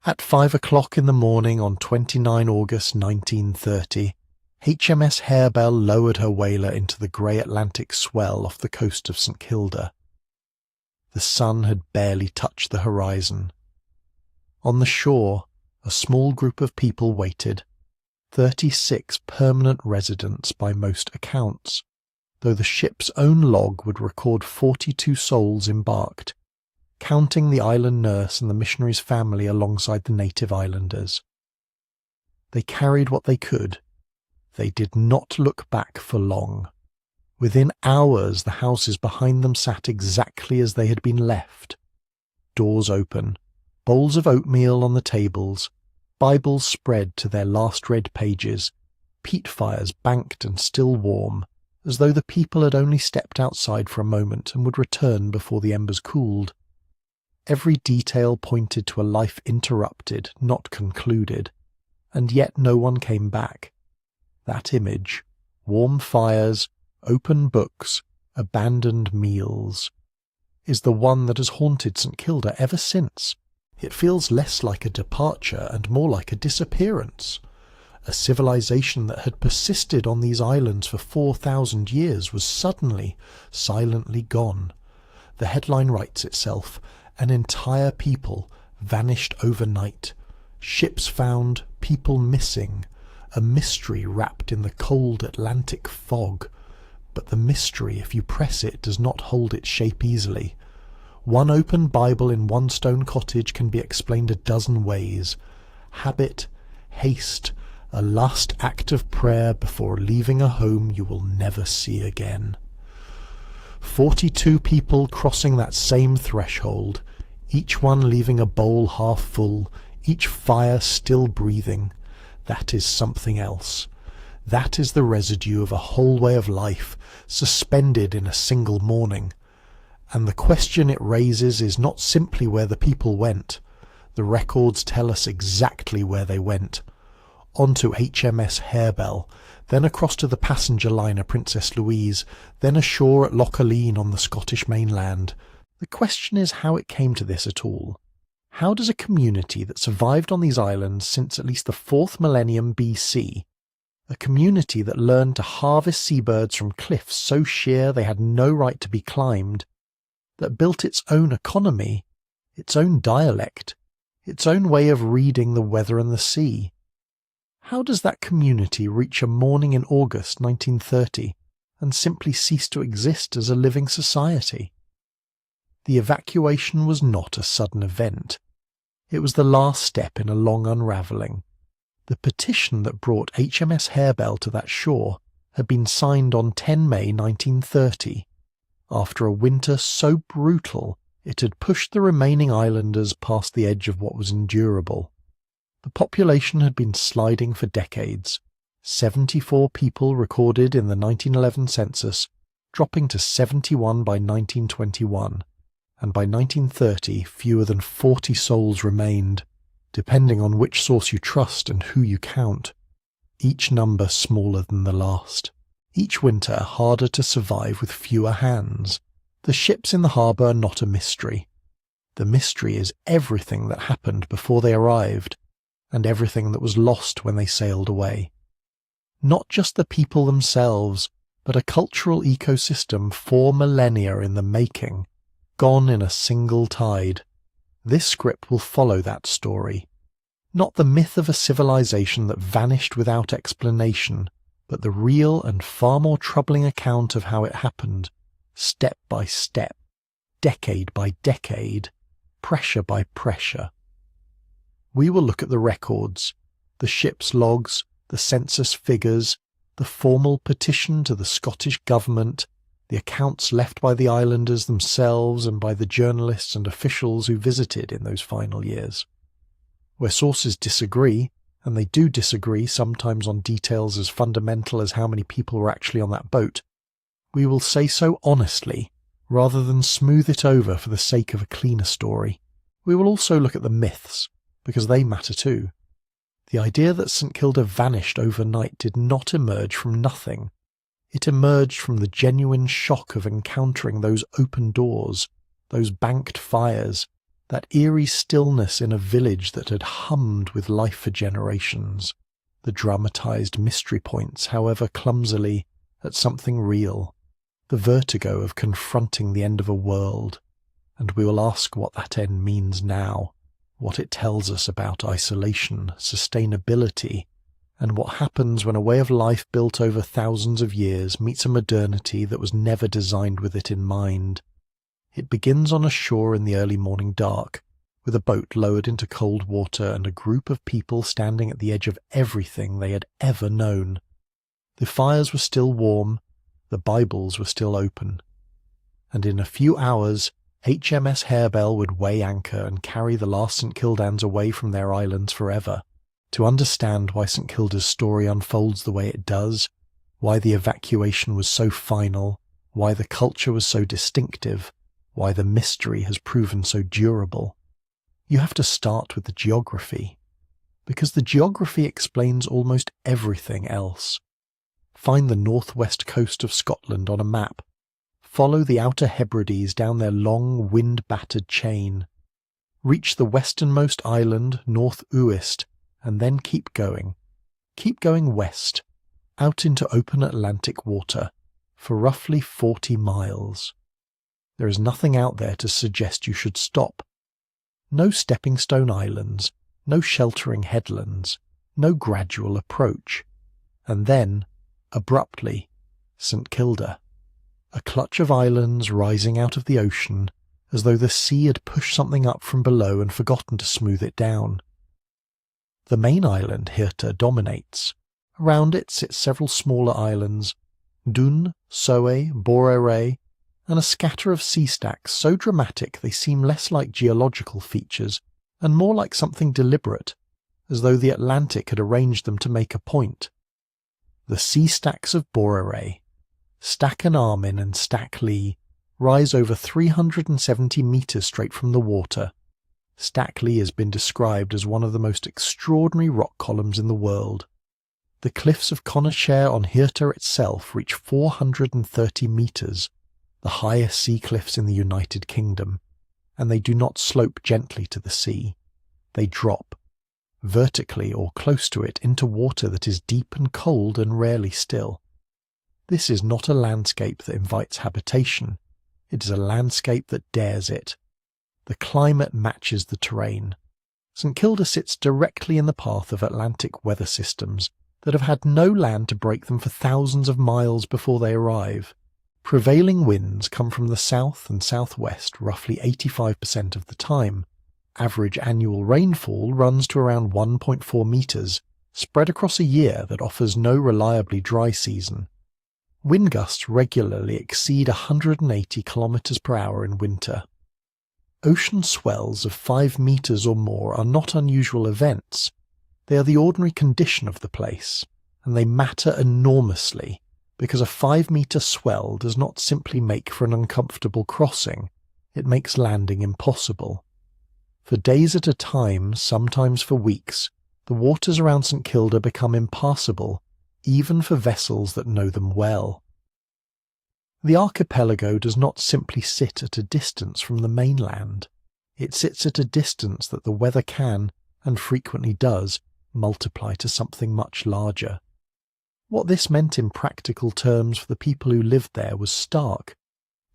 At 5 o'clock in the morning on 29 August 1930, HMS Harebell lowered her whaler into the grey Atlantic swell off the coast of St Kilda. The sun had barely touched the horizon. On the shore, a small group of people waited, 36 permanent residents by most accounts, though the ship's own log would record 42 souls embarked, counting the island nurse and the missionary's family alongside the native islanders. They carried what they could. They did not look back for long. Within hours, the houses behind them sat exactly as they had been left. Doors open, bowls of oatmeal on the tables, Bibles spread to their last read pages, peat fires banked and still warm, as though the people had only stepped outside for a moment and would return before the embers cooled. Every detail pointed to a life interrupted, not concluded, and yet no one came back. That image, warm fires, open books, abandoned meals, is the one that has haunted St Kilda ever since. It feels less like a departure and more like a disappearance. A civilization that had persisted on these islands for 4,000 years was suddenly, silently gone. The headline writes itself, "An entire people vanished overnight. Ships found, people missing. A mystery wrapped in the cold Atlantic fog." But the mystery, if you press it, does not hold its shape easily. One open Bible in one stone cottage can be explained a dozen ways. Habit, haste, a last act of prayer before leaving a home you will never see again. 42 people crossing that same threshold, each one leaving a bowl half full, each fire still breathing. That is something else. That is the residue of a whole way of life, suspended in a single morning. And the question it raises is not simply where the people went. The records tell us exactly where they went. Onto HMS Harebell, then across to the passenger liner Princess Louise, then ashore at Lochaline on the Scottish mainland. The question is how it came to this at all. How does a community that survived on these islands since at least the 4th millennium BC, a community that learned to harvest seabirds from cliffs so sheer they had no right to be climbed, that built its own economy, its own dialect, its own way of reading the weather and the sea. How does that community reach a morning in August 1930 and simply cease to exist as a living society? The evacuation was not a sudden event. It was the last step in a long unraveling. The petition that brought HMS Harebell to that shore had been signed on 10 May 1930. After a winter so brutal it had pushed the remaining islanders past the edge of what was endurable. The population had been sliding for decades, 74 people recorded in the 1911 census, dropping to 71 by 1921, and by 1930 fewer than 40 souls remained, depending on which source you trust and who you count, each number smaller than the last. Each winter harder to survive with fewer hands. The ships in the harbour are not a mystery. The mystery is everything that happened before they arrived, and everything that was lost when they sailed away. Not just the people themselves, but a cultural ecosystem 4 millennia in the making, gone in a single tide. This script will follow that story. Not the myth of a civilization that vanished without explanation, but the real and far more troubling account of how it happened, step by step, decade by decade, pressure by pressure. We will look at the records, the ship's logs, the census figures, the formal petition to the Scottish government, the accounts left by the islanders themselves and by the journalists and officials who visited in those final years. Where sources disagree, and they do disagree sometimes on details as fundamental as how many people were actually on that boat, we will say so honestly, rather than smooth it over for the sake of a cleaner story. We will also look at the myths, because they matter too. The idea that St Kilda vanished overnight did not emerge from nothing. It emerged from the genuine shock of encountering those open doors, those banked fires, that eerie stillness in a village that had hummed with life for generations, the dramatized mystery points, however clumsily, at something real, the vertigo of confronting the end of a world, and we will ask what that end means now, what it tells us about isolation, sustainability, and what happens when a way of life built over thousands of years meets a modernity that was never designed with it in mind. It begins on a shore in the early morning dark, with a boat lowered into cold water and a group of people standing at the edge of everything they had ever known. The fires were still warm, the Bibles were still open, and in a few hours HMS Harebell would weigh anchor and carry the last St Kildans away from their islands forever. To understand why St Kilda's story unfolds the way it does, why the evacuation was so final, why the culture was so distinctive, why the mystery has proven so durable, you have to start with the geography, because the geography explains almost everything else. Find the northwest coast of Scotland on a map. Follow the Outer Hebrides down their long, wind-battered chain. Reach the westernmost island, North Uist, and then keep going. Keep going west, out into open Atlantic water, for roughly 40 miles. There is nothing out there to suggest you should stop. No stepping stone islands, no sheltering headlands, no gradual approach. And then, abruptly, St Kilda. A clutch of islands rising out of the ocean, as though the sea had pushed something up from below and forgotten to smooth it down. The main island, Hirta, dominates. Around it sit several smaller islands, Dun, Soe, Borere, and a scatter of sea stacks so dramatic they seem less like geological features and more like something deliberate, as though the Atlantic had arranged them to make a point. The sea stacks of Borere, Stack and Armin and Stack Lee, rise over 370 metres straight from the water. Stack Lee has been described as one of the most extraordinary rock columns in the world. The cliffs of Connacher on Hirta itself reach 430 metres, the highest sea cliffs in the United Kingdom, and they do not slope gently to the sea. They drop, vertically or close to it, into water that is deep and cold and rarely still. This is not a landscape that invites habitation. It is a landscape that dares it. The climate matches the terrain. St Kilda sits directly in the path of Atlantic weather systems that have had no land to break them for thousands of miles before they arrive. Prevailing winds come from the south and southwest roughly 85% of the time. Average annual rainfall runs to around 1.4 metres, spread across a year that offers no reliably dry season. Wind gusts regularly exceed 180 kilometres per hour in winter. Ocean swells of 5 metres or more are not unusual events. They are the ordinary condition of the place, and they matter enormously, because a 5-metre swell does not simply make for an uncomfortable crossing, it makes landing impossible. For days at a time, sometimes for weeks, the waters around St Kilda become impassable, even for vessels that know them well. The archipelago does not simply sit at a distance from the mainland. It sits at a distance that the weather can, and frequently does, multiply to something much larger. What this meant in practical terms for the people who lived there was stark.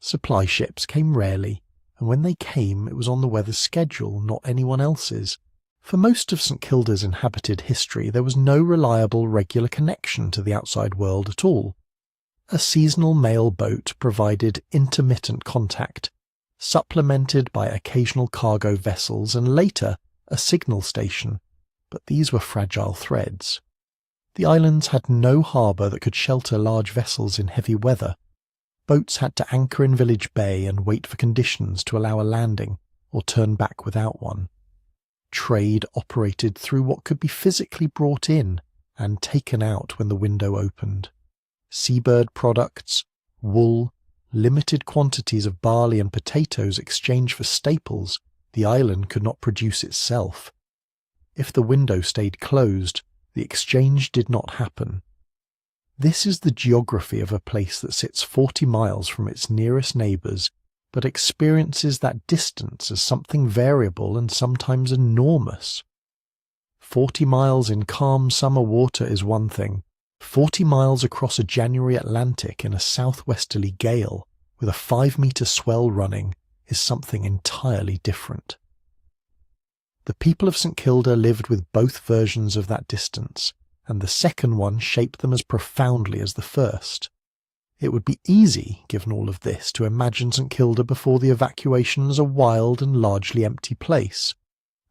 Supply ships came rarely, and when they came it was on the weather's schedule, not anyone else's. For most of St Kilda's inhabited history there was no reliable regular connection to the outside world at all. A seasonal mail boat provided intermittent contact, supplemented by occasional cargo vessels and later a signal station, but these were fragile threads. The islands had no harbour that could shelter large vessels in heavy weather. Boats had to anchor in Village Bay and wait for conditions to allow a landing, or turn back without one. Trade operated through what could be physically brought in and taken out when the window opened. Seabird products, wool, limited quantities of barley and potatoes exchanged for staples the island could not produce itself. If the window stayed closed, the exchange did not happen. This is the geography of a place that sits 40 miles from its nearest neighbours, but experiences that distance as something variable and sometimes enormous. 40 miles in calm summer water is one thing. 40 miles across a January Atlantic in a southwesterly gale with a 5-metre swell running is something entirely different. The people of St Kilda lived with both versions of that distance, and the second one shaped them as profoundly as the first. It would be easy, given all of this, to imagine St Kilda before the evacuation as a wild and largely empty place,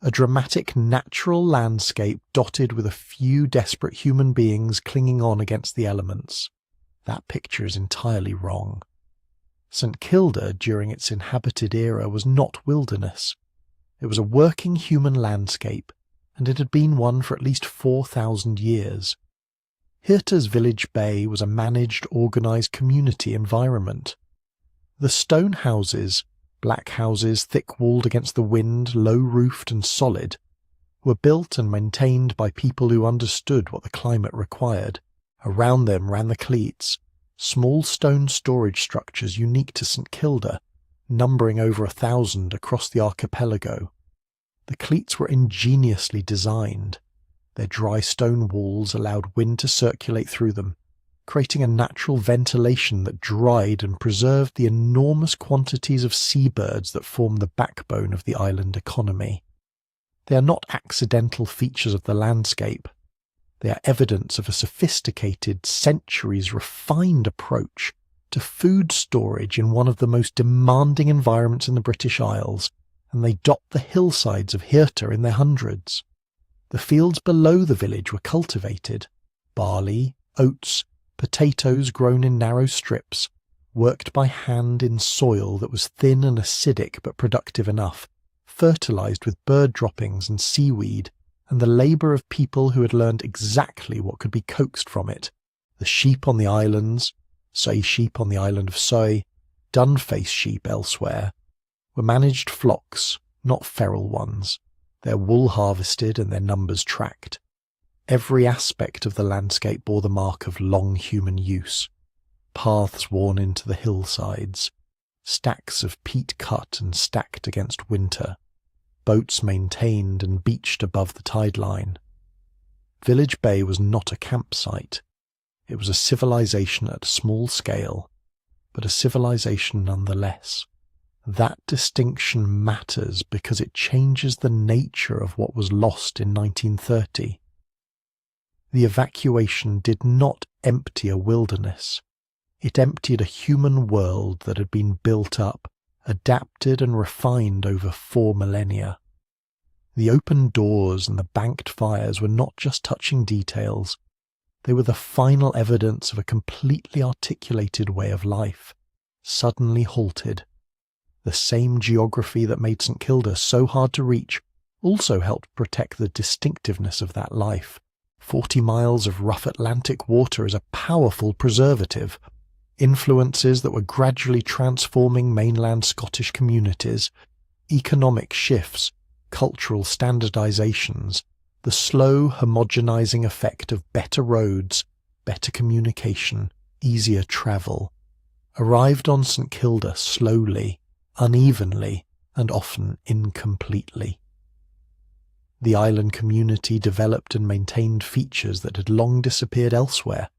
a dramatic natural landscape dotted with a few desperate human beings clinging on against the elements. That picture is entirely wrong. St Kilda, during its inhabited era, was not wilderness. It was a working human landscape, and it had been one for at least 4,000 years. Hirta's village bay was a managed, organised community environment. The stone houses, black houses thick-walled against the wind, low-roofed and solid, were built and maintained by people who understood what the climate required. Around them ran the cleats, small stone storage structures unique to St Kilda, numbering over 1,000 across the archipelago. The cleats were ingeniously designed. Their dry stone walls allowed wind to circulate through them, creating a natural ventilation that dried and preserved the enormous quantities of seabirds that form the backbone of the island economy. They are not accidental features of the landscape. They are evidence of a sophisticated, centuries-refined approach to food storage in one of the most demanding environments in the British Isles, and they dot the hillsides of Hirta in their hundreds. The fields below the village were cultivated. Barley, oats, potatoes grown in narrow strips, worked by hand in soil that was thin and acidic but productive enough, fertilised with bird droppings and seaweed, and the labour of people who had learned exactly what could be coaxed from it. The sheep on the islands, Soy sheep on the island of Soy, dun-face sheep elsewhere, were managed flocks, not feral ones, their wool harvested and their numbers tracked. Every aspect of the landscape bore the mark of long human use. Paths worn into the hillsides, stacks of peat cut and stacked against winter, boats maintained and beached above the tide line. Village Bay was not a campsite. It was a civilization at a small scale, but a civilization nonetheless. That distinction matters because it changes the nature of what was lost in 1930. The evacuation did not empty a wilderness. It emptied a human world that had been built up, adapted and refined over 4 millennia. The open doors and the banked fires were not just touching details. They were the final evidence of a completely articulated way of life, suddenly halted. The same geography that made St Kilda so hard to reach also helped protect the distinctiveness of that life. 40 miles of rough Atlantic water is a powerful preservative. Influences that were gradually transforming mainland Scottish communities, economic shifts, cultural standardizations, the slow homogenizing effect of better roads, better communication, easier travel, arrived on St Kilda slowly, unevenly, and often incompletely. The island community developed and maintained features that had long disappeared elsewhere,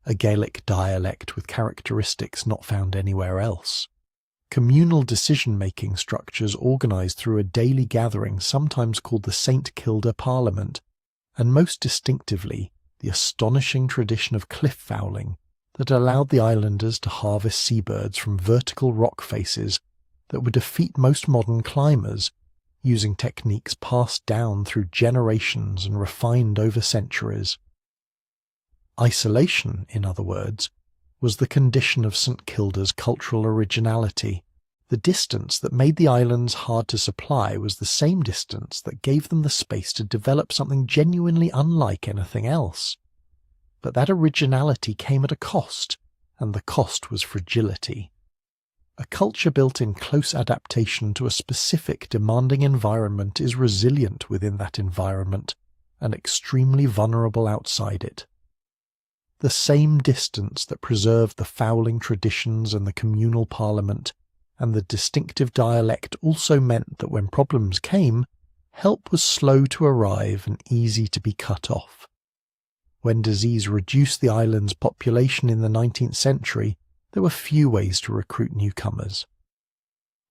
a Gaelic dialect with characteristics not found anywhere else, communal decision-making structures organised through a daily gathering sometimes called the St Kilda Parliament, and most distinctively, the astonishing tradition of cliff fowling that allowed the islanders to harvest seabirds from vertical rock faces that would defeat most modern climbers, using techniques passed down through generations and refined over centuries. Isolation, in other words, was the condition of St Kilda's cultural originality. The distance that made the islands hard to supply was the same distance that gave them the space to develop something genuinely unlike anything else. But that originality came at a cost, and the cost was fragility. A culture built in close adaptation to a specific demanding environment is resilient within that environment and extremely vulnerable outside it. The same distance that preserved the fowling traditions and the communal parliament and the distinctive dialect also meant that when problems came, help was slow to arrive and easy to be cut off. When disease reduced the island's population in the 19th century, there were few ways to recruit newcomers.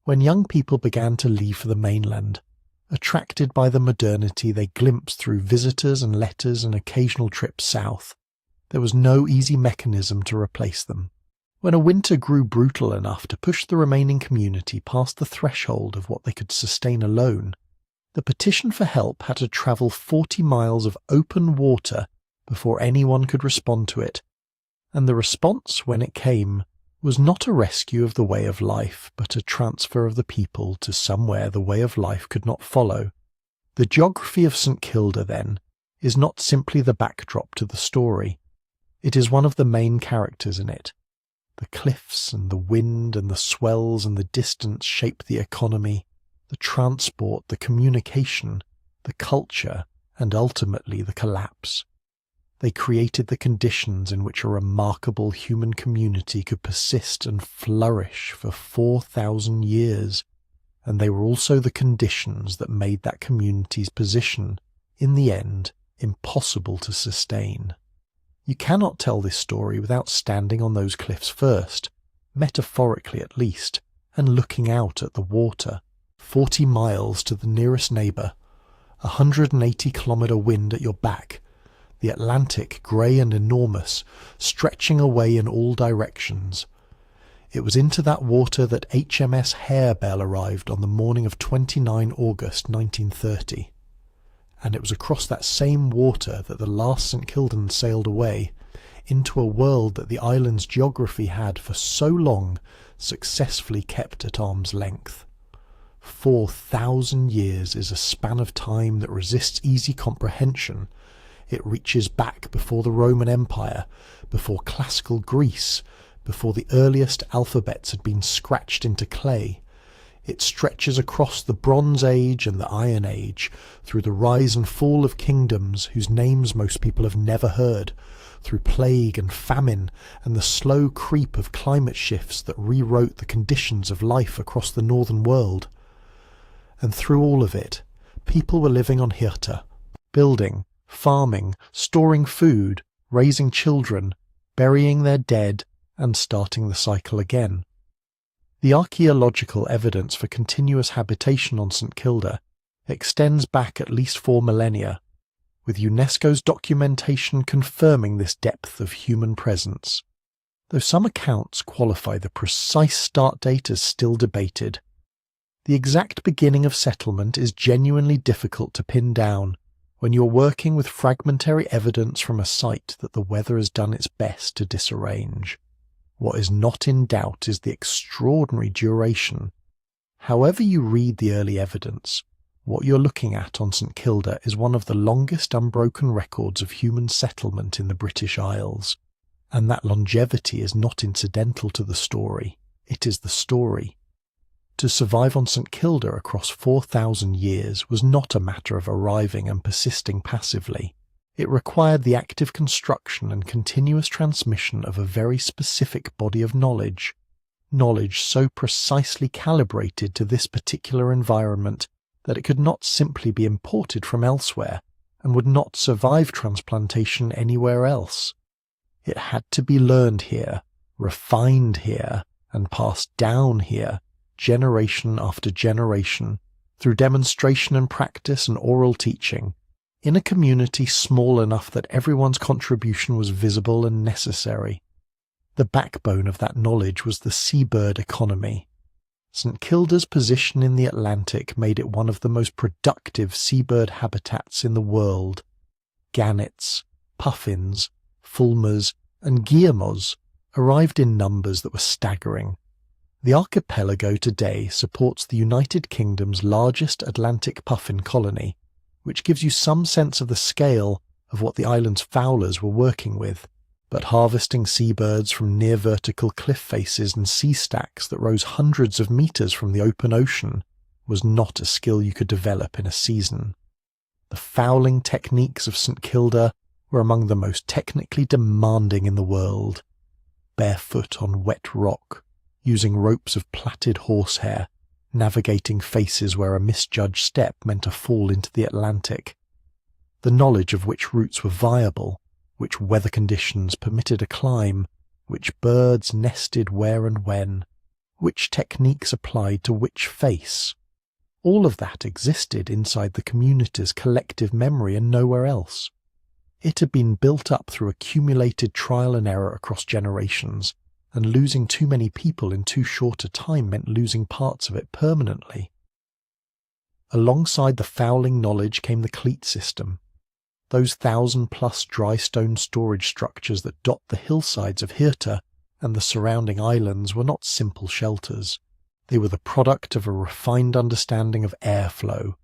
When young people began to leave for the mainland, attracted by the modernity they glimpsed through visitors and letters and occasional trips south, there was no easy mechanism to replace them. When a winter grew brutal enough to push the remaining community past the threshold of what they could sustain alone, the petition for help had to travel 40 miles of open water before anyone could respond to it, and the response, when it came, was not a rescue of the way of life, but a transfer of the people to somewhere the way of life could not follow. The geography of St Kilda, then, is not simply the backdrop to the story. It is one of the main characters in it. The cliffs and the wind and the swells and the distance shape the economy, the transport, the communication, the culture, and ultimately the collapse. They created the conditions in which a remarkable human community could persist and flourish for 4,000 years, and they were also the conditions that made that community's position, in the end, impossible to sustain. You cannot tell this story without standing on those cliffs first, metaphorically at least, and looking out at the water, 40 miles to the nearest neighbour, 180-kilometre wind at your back, the Atlantic, grey and enormous, stretching away in all directions. It was into that water that HMS Harebell arrived on the morning of 29 August 1930. And it was across that same water that the last St Kildan sailed away, into a world that the island's geography had for so long successfully kept at arm's length. 4,000 years is a span of time that resists easy comprehension. It reaches back before the Roman Empire, before classical Greece, before the earliest alphabets had been scratched into clay. It stretches across the Bronze Age and the Iron Age, through the rise and fall of kingdoms whose names most people have never heard, through plague and famine and the slow creep of climate shifts that rewrote the conditions of life across the northern world. And through all of it, people were living on Hirta, building, farming, storing food, raising children, burying their dead, and starting the cycle again. The archaeological evidence for continuous habitation on St Kilda extends back at least 4 millennia, with UNESCO's documentation confirming this depth of human presence. Though some accounts qualify the precise start date as still debated, the exact beginning of settlement is genuinely difficult to pin down when you're working with fragmentary evidence from a site that the weather has done its best to disarrange. What is not in doubt is the extraordinary duration. However you read the early evidence, what you're looking at on St Kilda is one of the longest unbroken records of human settlement in the British Isles, and that longevity is not incidental to the story, it is the story. To survive on St Kilda across 4,000 years was not a matter of arriving and persisting passively. It required the active construction and continuous transmission of a very specific body of knowledge so precisely calibrated to this particular environment that it could not simply be imported from elsewhere and would not survive transplantation anywhere else. It had to be learned here, refined here, and passed down here, generation after generation, through demonstration and practice and oral teaching, in a community small enough that everyone's contribution was visible and necessary. The backbone of that knowledge was the seabird economy. St Kilda's position in the Atlantic made it one of the most productive seabird habitats in the world. Gannets, puffins, fulmars, and guillemets arrived in numbers that were staggering. The archipelago today supports the United Kingdom's largest Atlantic puffin colony, which gives you some sense of the scale of what the island's fowlers were working with. But harvesting seabirds from near-vertical cliff faces and sea stacks that rose hundreds of metres from the open ocean was not a skill you could develop in a season. The fowling techniques of St Kilda were among the most technically demanding in the world. Barefoot on wet rock, using ropes of plaited horsehair, navigating faces where a misjudged step meant a fall into the Atlantic. The knowledge of which routes were viable, which weather conditions permitted a climb, which birds nested where and when, which techniques applied to which face. All of that existed inside the community's collective memory and nowhere else. It had been built up through accumulated trial and error across generations, and losing too many people in too short a time meant losing parts of it permanently. Alongside the fouling knowledge came the cleat system. Those 1,000-plus dry stone storage structures that dot the hillsides of Hirta and the surrounding islands were not simple shelters. They were the product of a refined understanding of airflow,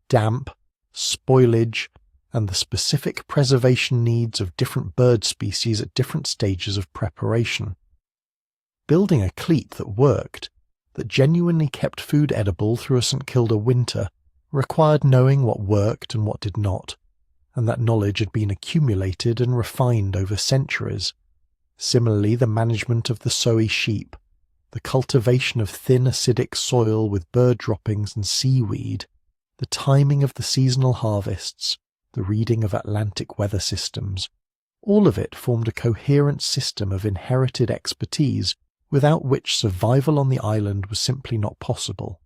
damp, spoilage, and the specific preservation needs of different bird species at different stages of preparation. Building a cleat that worked, that genuinely kept food edible through a St Kilda winter, required knowing what worked and what did not, and that knowledge had been accumulated and refined over centuries. Similarly, the management of the soy sheep, the cultivation of thin acidic soil with bird droppings and seaweed, the timing of the seasonal harvests, the reading of Atlantic weather systems, all of it formed a coherent system of inherited expertise without which survival on the island was simply not possible.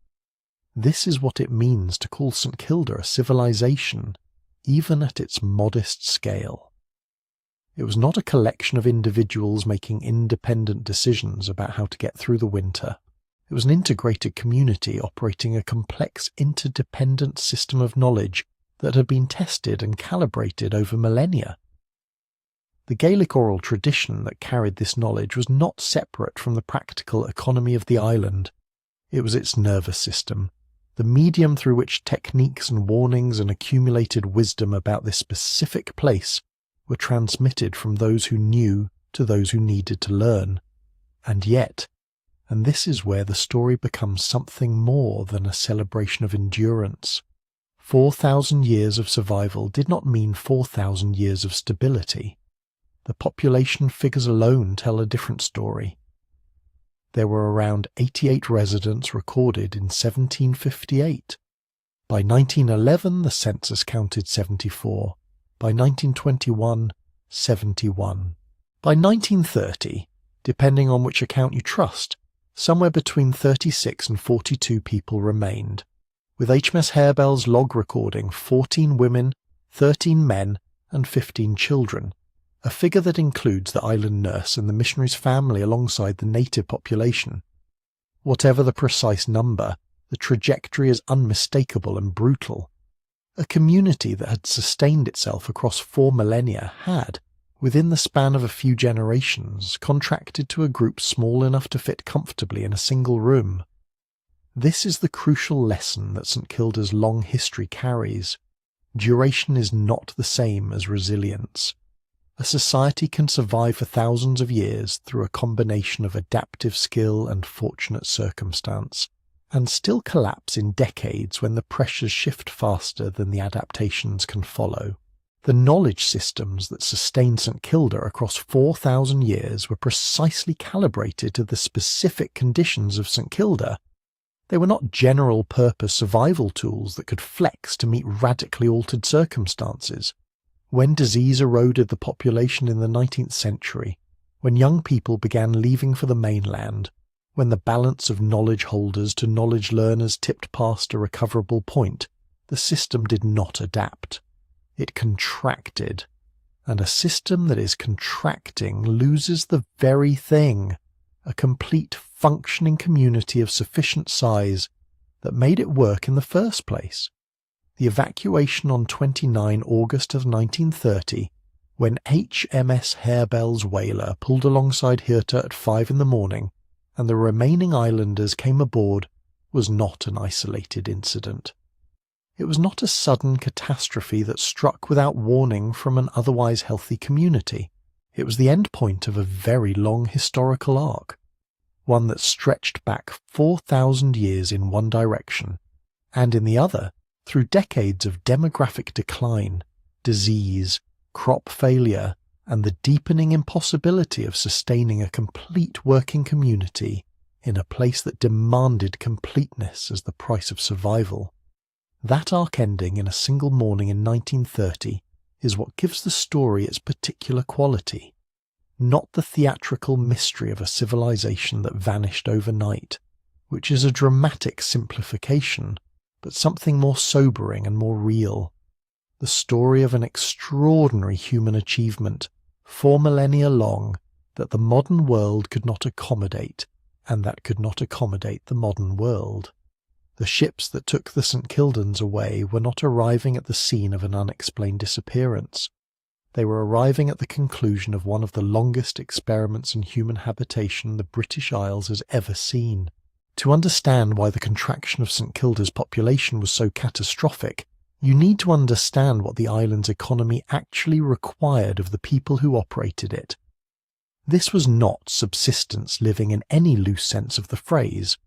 This is what it means to call St Kilda a civilization, even at its modest scale. It was not a collection of individuals making independent decisions about how to get through the winter. It was an integrated community operating a complex interdependent system of knowledge that had been tested and calibrated over millennia. The Gaelic oral tradition that carried this knowledge was not separate from the practical economy of the island. It was its nervous system, the medium through which techniques and warnings and accumulated wisdom about this specific place were transmitted from those who knew to those who needed to learn. And yet, and this is where the story becomes something more than a celebration of endurance, 4,000 years of survival did not mean 4,000 years of stability. The population figures alone tell a different story. There were around 88 residents recorded in 1758. By 1911, the census counted 74. By 1921, 71. By 1930, depending on which account you trust, somewhere between 36 and 42 people remained, with HMS Harebell's log recording 14 women, 13 men, and 15 children, a figure that includes the island nurse and the missionary's family alongside the native population. Whatever the precise number, the trajectory is unmistakable and brutal. A community that had sustained itself across 4 millennia had, within the span of a few generations, contracted to a group small enough to fit comfortably in a single room. This is the crucial lesson that St Kilda's long history carries. Duration is not the same as resilience. A society can survive for thousands of years through a combination of adaptive skill and fortunate circumstance, and still collapse in decades when the pressures shift faster than the adaptations can follow. The knowledge systems that sustained St Kilda across 4,000 years were precisely calibrated to the specific conditions of St Kilda. They were not general-purpose survival tools that could flex to meet radically altered circumstances. When disease eroded the population in the 19th century, when young people began leaving for the mainland, when the balance of knowledge holders to knowledge learners tipped past a recoverable point, the system did not adapt. It contracted, and a system that is contracting loses the very thing, a complete functioning community of sufficient size that made it work in the first place. The evacuation on 29 August of 1930, when HMS Harebell's whaler pulled alongside Hirta at 5 in the morning, and the remaining islanders came aboard, was not an isolated incident. It was not a sudden catastrophe that struck without warning from an otherwise healthy community. It was the end point of a very long historical arc, one that stretched back 4,000 years in one direction, and in the other, through decades of demographic decline, disease, crop failure, and the deepening impossibility of sustaining a complete working community, in a place that demanded completeness as the price of survival. That arc ending in a single morning in 1930 is what gives the story its particular quality, not the theatrical mystery of a civilization that vanished overnight, which is a dramatic simplification, but something more sobering and more real. The story of an extraordinary human achievement, 4 millennia long, that the modern world could not accommodate, and that could not accommodate the modern world. The ships that took the St Kildans away were not arriving at the scene of an unexplained disappearance. They were arriving at the conclusion of one of the longest experiments in human habitation the British Isles has ever seen. To understand why the contraction of St Kilda's population was so catastrophic, you need to understand what the island's economy actually required of the people who operated it. This was not subsistence living in any loose sense of the phrase.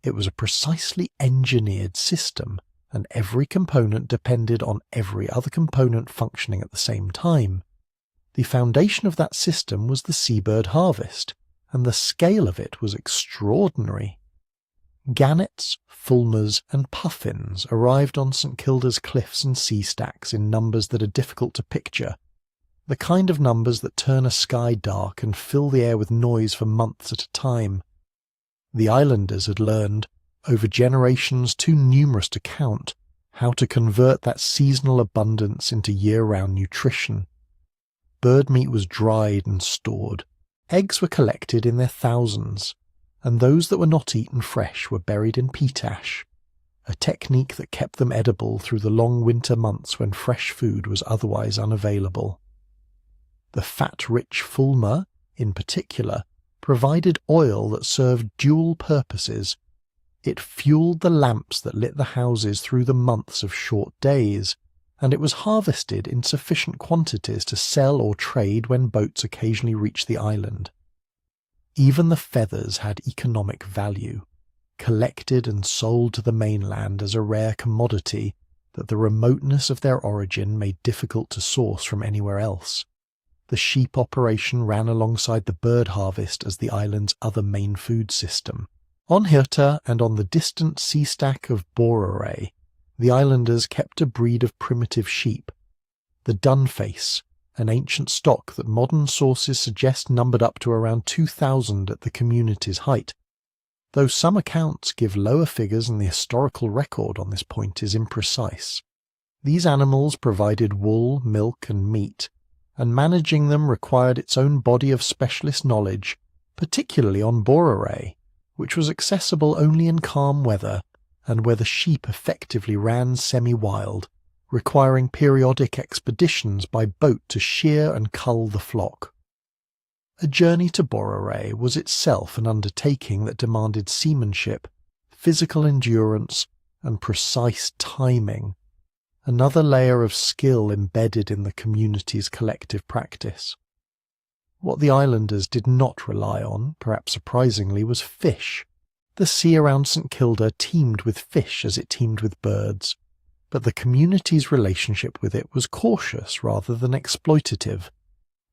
It was a precisely engineered system, and every component depended on every other component functioning at the same time. The foundation of that system was the seabird harvest, and the scale of it was extraordinary. Gannets, fulmars and puffins arrived on St Kilda's cliffs and sea stacks in numbers that are difficult to picture, the kind of numbers that turn a sky dark and fill the air with noise for months at a time. The islanders had learned, over generations too numerous to count, how to convert that seasonal abundance into year-round nutrition. Bird meat was dried and stored, eggs were collected in their thousands, and those that were not eaten fresh were buried in peat ash, a technique that kept them edible through the long winter months when fresh food was otherwise unavailable. The fat-rich fulmar, in particular, provided oil that served dual purposes. It fueled the lamps that lit the houses through the months of short days, and it was harvested in sufficient quantities to sell or trade when boats occasionally reached the island. Even the feathers had economic value, collected and sold to the mainland as a rare commodity that the remoteness of their origin made difficult to source from anywhere else. The sheep operation ran alongside the bird harvest as the island's other main food system. On Hirta and on the distant sea stack of Borare, the islanders kept a breed of primitive sheep, the dunface, an ancient stock that modern sources suggest numbered up to around 2,000 at the community's height, though some accounts give lower figures and the historical record on this point is imprecise. These animals provided wool, milk and meat, and managing them required its own body of specialist knowledge, particularly on Borare, which was accessible only in calm weather and where the sheep effectively ran semi-wild, requiring periodic expeditions by boat to shear and cull the flock. A journey to Borare was itself an undertaking that demanded seamanship, physical endurance, and precise timing, another layer of skill embedded in the community's collective practice. What the islanders did not rely on, perhaps surprisingly, was fish. The sea around St Kilda teemed with fish as it teemed with birds, but the community's relationship with it was cautious rather than exploitative.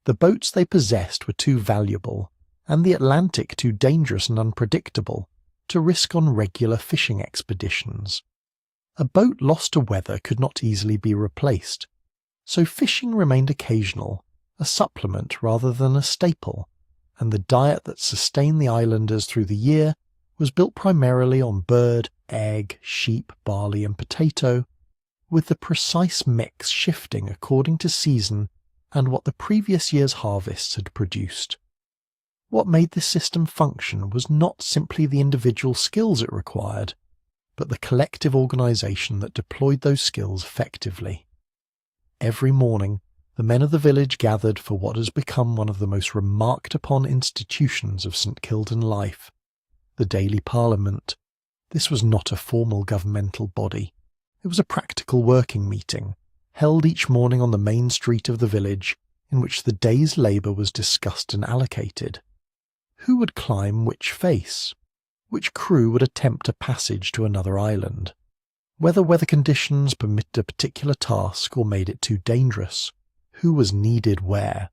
The boats they possessed were too valuable, and the Atlantic too dangerous and unpredictable, to risk on regular fishing expeditions. A boat lost to weather could not easily be replaced, so fishing remained occasional, a supplement rather than a staple, and the diet that sustained the islanders through the year was built primarily on bird, egg, sheep, barley and potato, with the precise mix shifting according to season and what the previous year's harvests had produced. What made this system function was not simply the individual skills it required, but the collective organisation that deployed those skills effectively. Every morning, the men of the village gathered for what has become one of the most remarked-upon institutions of St Kildan life, the daily parliament. This was not a formal governmental body. It was a practical working meeting, held each morning on the main street of the village, in which the day's labour was discussed and allocated. Who would climb which face? Which crew would attempt a passage to another island? Whether weather conditions permitted a particular task or made it too dangerous? Who was needed where?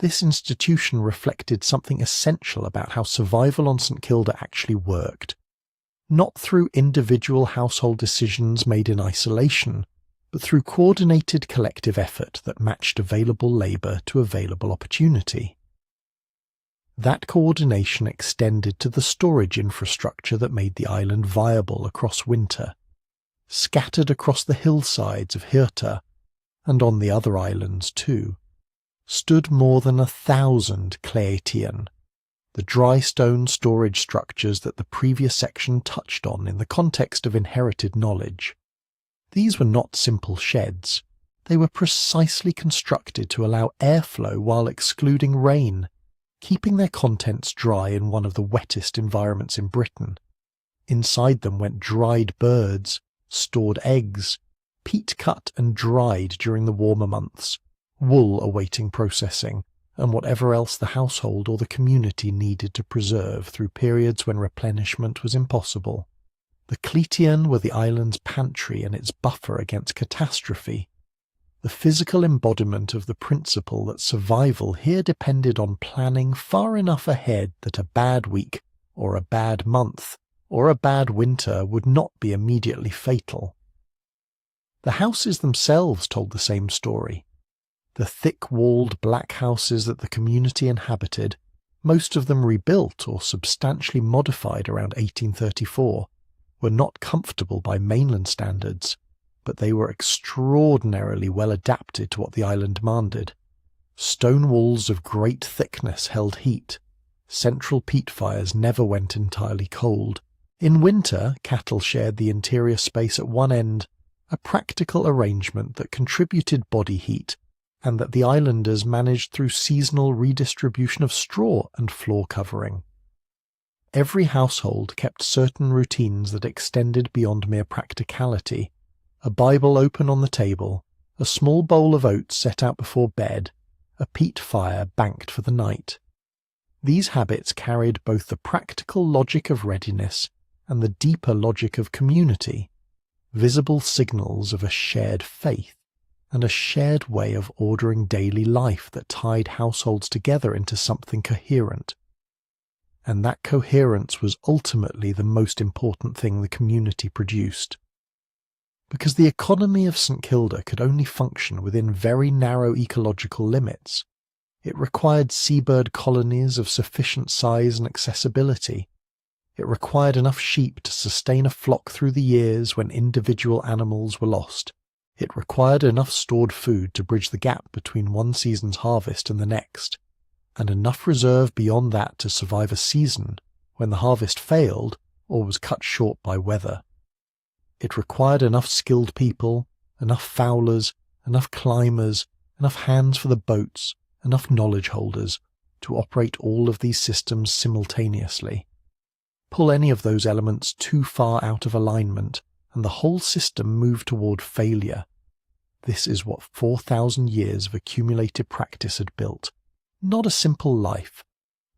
This institution reflected something essential about how survival on St Kilda actually worked. Not through individual household decisions made in isolation, but through coordinated collective effort that matched available labour to available opportunity. That coordination extended to the storage infrastructure that made the island viable across winter, scattered across the hillsides of Hirta, and on the other islands too, stood more than 1,000 kleitian, the dry stone storage structures that the previous section touched on in the context of inherited knowledge. These were not simple sheds. They were precisely constructed to allow airflow while excluding rain, keeping their contents dry in one of the wettest environments in Britain. Inside them went dried birds, stored eggs, peat cut and dried during the warmer months, wool awaiting processing, and whatever else the household or the community needed to preserve through periods when replenishment was impossible. The kleitian were the island's pantry and its buffer against catastrophe, the physical embodiment of the principle that survival here depended on planning far enough ahead that a bad week, or a bad month, or a bad winter would not be immediately fatal. The houses themselves told the same story. The thick-walled black houses that the community inhabited, most of them rebuilt or substantially modified around 1834, were not comfortable by mainland standards, but they were extraordinarily well adapted to what the island demanded. Stone walls of great thickness held heat. Central peat fires never went entirely cold. In winter, cattle shared the interior space at one end, a practical arrangement that contributed body heat and that the islanders managed through seasonal redistribution of straw and floor covering. Every household kept certain routines that extended beyond mere practicality. A Bible open on the table, a small bowl of oats set out before bed, a peat fire banked for the night. These habits carried both the practical logic of readiness and the deeper logic of community, visible signals of a shared faith and a shared way of ordering daily life that tied households together into something coherent. And that coherence was ultimately the most important thing the community produced. Because the economy of St Kilda could only function within very narrow ecological limits. It required seabird colonies of sufficient size and accessibility. It required enough sheep to sustain a flock through the years when individual animals were lost. It required enough stored food to bridge the gap between one season's harvest and the next, and enough reserve beyond that to survive a season when the harvest failed or was cut short by weather. It required enough skilled people, enough fowlers, enough climbers, enough hands for the boats, enough knowledge holders to operate all of these systems simultaneously. Pull any of those elements too far out of alignment, and the whole system moved toward failure. This is what 4,000 years of accumulated practice had built. Not a simple life,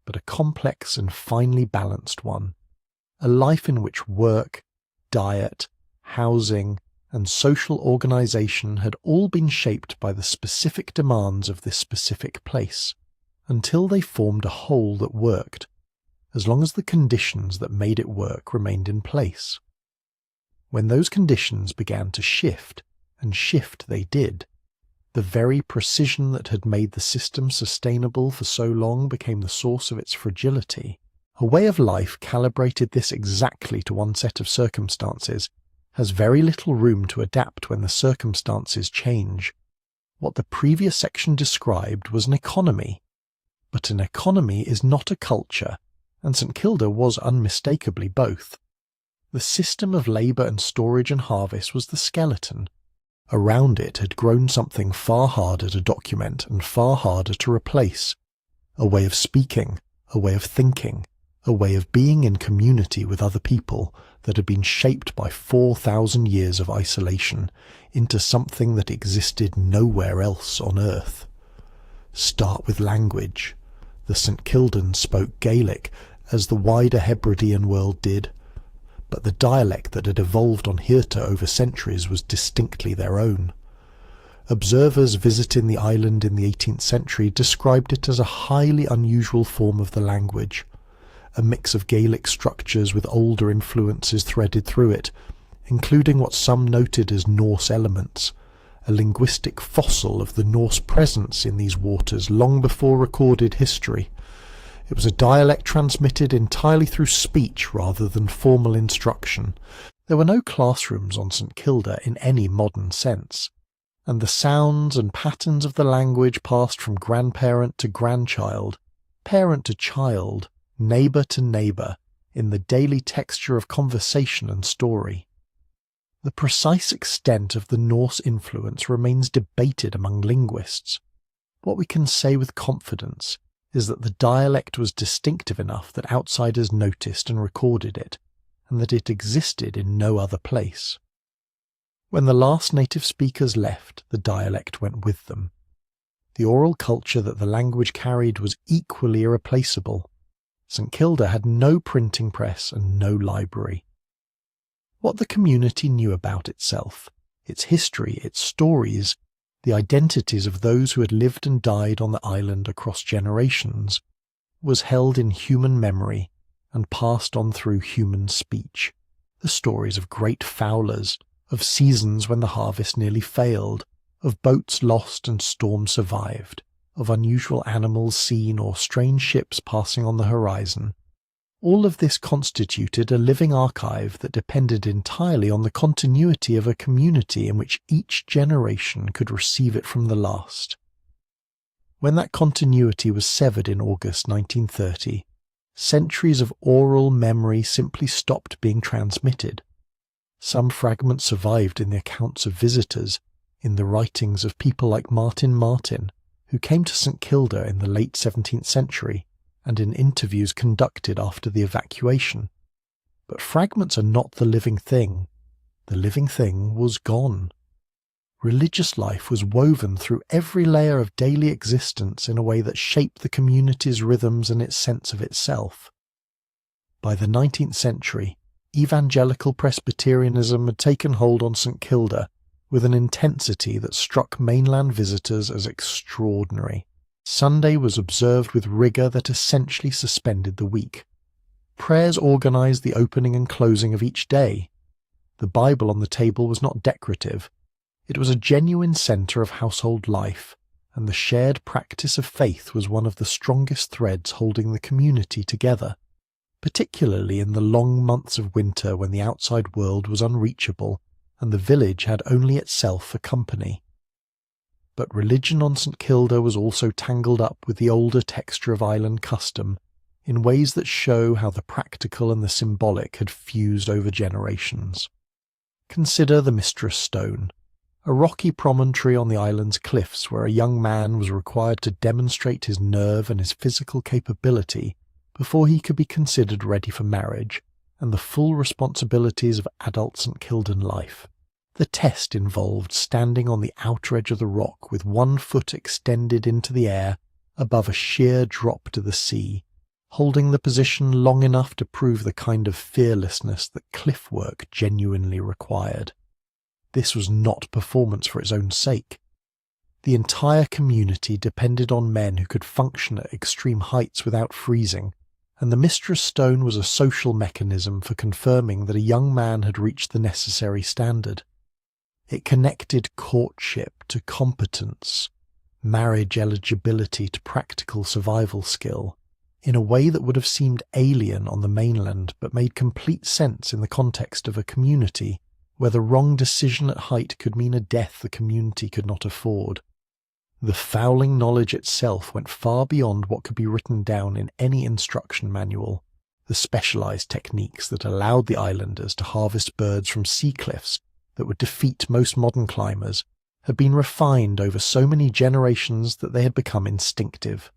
but a complex and finely balanced one. A life in which work, diet, housing, and social organization had all been shaped by the specific demands of this specific place, until they formed a whole that worked, as long as the conditions that made it work remained in place. When those conditions began to shift, and shift they did, the very precision that had made the system sustainable for so long became the source of its fragility. A way of life calibrated this exactly to one set of circumstances has very little room to adapt when the circumstances change. What the previous section described was an economy, but an economy is not a culture, and St Kilda was unmistakably both. The system of labour and storage and harvest was the skeleton. Around it had grown something far harder to document and far harder to replace. A way of speaking, a way of thinking, a way of being in community with other people that had been shaped by 4,000 years of isolation into something that existed nowhere else on Earth. Start with language. The St Kildans spoke Gaelic, as the wider Hebridean world did, but the dialect that had evolved on Hirta over centuries was distinctly their own. Observers visiting the island in the 18th century described it as a highly unusual form of the language, a mix of Gaelic structures with older influences threaded through it, including what some noted as Norse elements, a linguistic fossil of the Norse presence in these waters long before recorded history. It was a dialect transmitted entirely through speech rather than formal instruction. There were no classrooms on St Kilda in any modern sense, and the sounds and patterns of the language passed from grandparent to grandchild, parent to child, neighbour to neighbour, in the daily texture of conversation and story. The precise extent of the Norse influence remains debated among linguists. What we can say with confidence is that the dialect was distinctive enough that outsiders noticed and recorded it, and that it existed in no other place. When the last native speakers left, the dialect went with them. The oral culture that the language carried was equally irreplaceable. St Kilda had no printing press and no library. What the community knew about itself, its history, its stories, the identities of those who had lived and died on the island across generations, was held in human memory and passed on through human speech. The stories of great fowlers, of seasons when the harvest nearly failed, of boats lost and storms survived, of unusual animals seen or strange ships passing on the horizon. All of this constituted a living archive that depended entirely on the continuity of a community in which each generation could receive it from the last. When that continuity was severed in August 1930, centuries of oral memory simply stopped being transmitted. Some fragments survived in the accounts of visitors, in the writings of people like Martin Martin, who came to St Kilda in the late 17th century, and in interviews conducted after the evacuation. But fragments are not the living thing. The living thing was gone. Religious life was woven through every layer of daily existence in a way that shaped the community's rhythms and its sense of itself. By the 19th century, evangelical Presbyterianism had taken hold on St Kilda with an intensity that struck mainland visitors as extraordinary. Sunday was observed with rigour that essentially suspended the week. Prayers organised the opening and closing of each day. The Bible on the table was not decorative. It was a genuine centre of household life, and the shared practice of faith was one of the strongest threads holding the community together, particularly in the long months of winter when the outside world was unreachable and the village had only itself for company. But religion on St Kilda was also tangled up with the older texture of island custom in ways that show how the practical and the symbolic had fused over generations. Consider the Mistress Stone, a rocky promontory on the island's cliffs where a young man was required to demonstrate his nerve and his physical capability before he could be considered ready for marriage and the full responsibilities of adult St Kildan life. The test involved standing on the outer edge of the rock with one foot extended into the air above a sheer drop to the sea, holding the position long enough to prove the kind of fearlessness that cliff work genuinely required. This was not performance for its own sake. The entire community depended on men who could function at extreme heights without freezing, and the Mistress Stone was a social mechanism for confirming that a young man had reached the necessary standard. It connected courtship to competence, marriage eligibility to practical survival skill, in a way that would have seemed alien on the mainland but made complete sense in the context of a community where the wrong decision at height could mean a death the community could not afford. The fowling knowledge itself went far beyond what could be written down in any instruction manual. The specialised techniques that allowed the islanders to harvest birds from sea cliffs that would defeat most modern climbers had been refined over so many generations that they had become instinctive.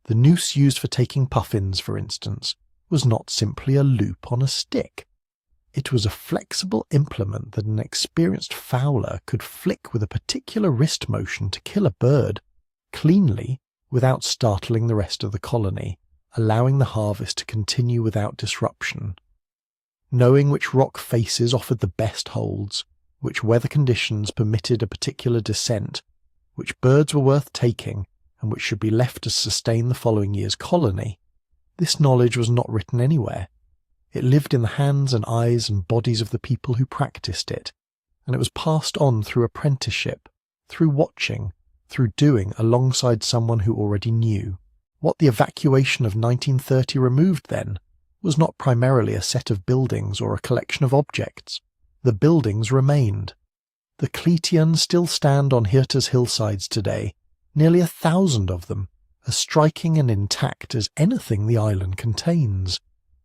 The noose used for taking puffins, for instance, was not simply a loop on a stick. It was a flexible implement that an experienced fowler could flick with a particular wrist motion to kill a bird, cleanly, without startling the rest of the colony, allowing the harvest to continue without disruption. Knowing which rock faces offered the best holds, which weather conditions permitted a particular descent, which birds were worth taking, and which should be left to sustain the following year's colony, this knowledge was not written anywhere. It lived in the hands and eyes and bodies of the people who practiced it, and it was passed on through apprenticeship, through watching, through doing alongside someone who already knew. What the evacuation of 1930 removed, then, was not primarily a set of buildings or a collection of objects. The buildings remained. The Cletion still stand on Hirta's hillsides today, nearly 1,000 of them, as striking and intact as anything the island contains.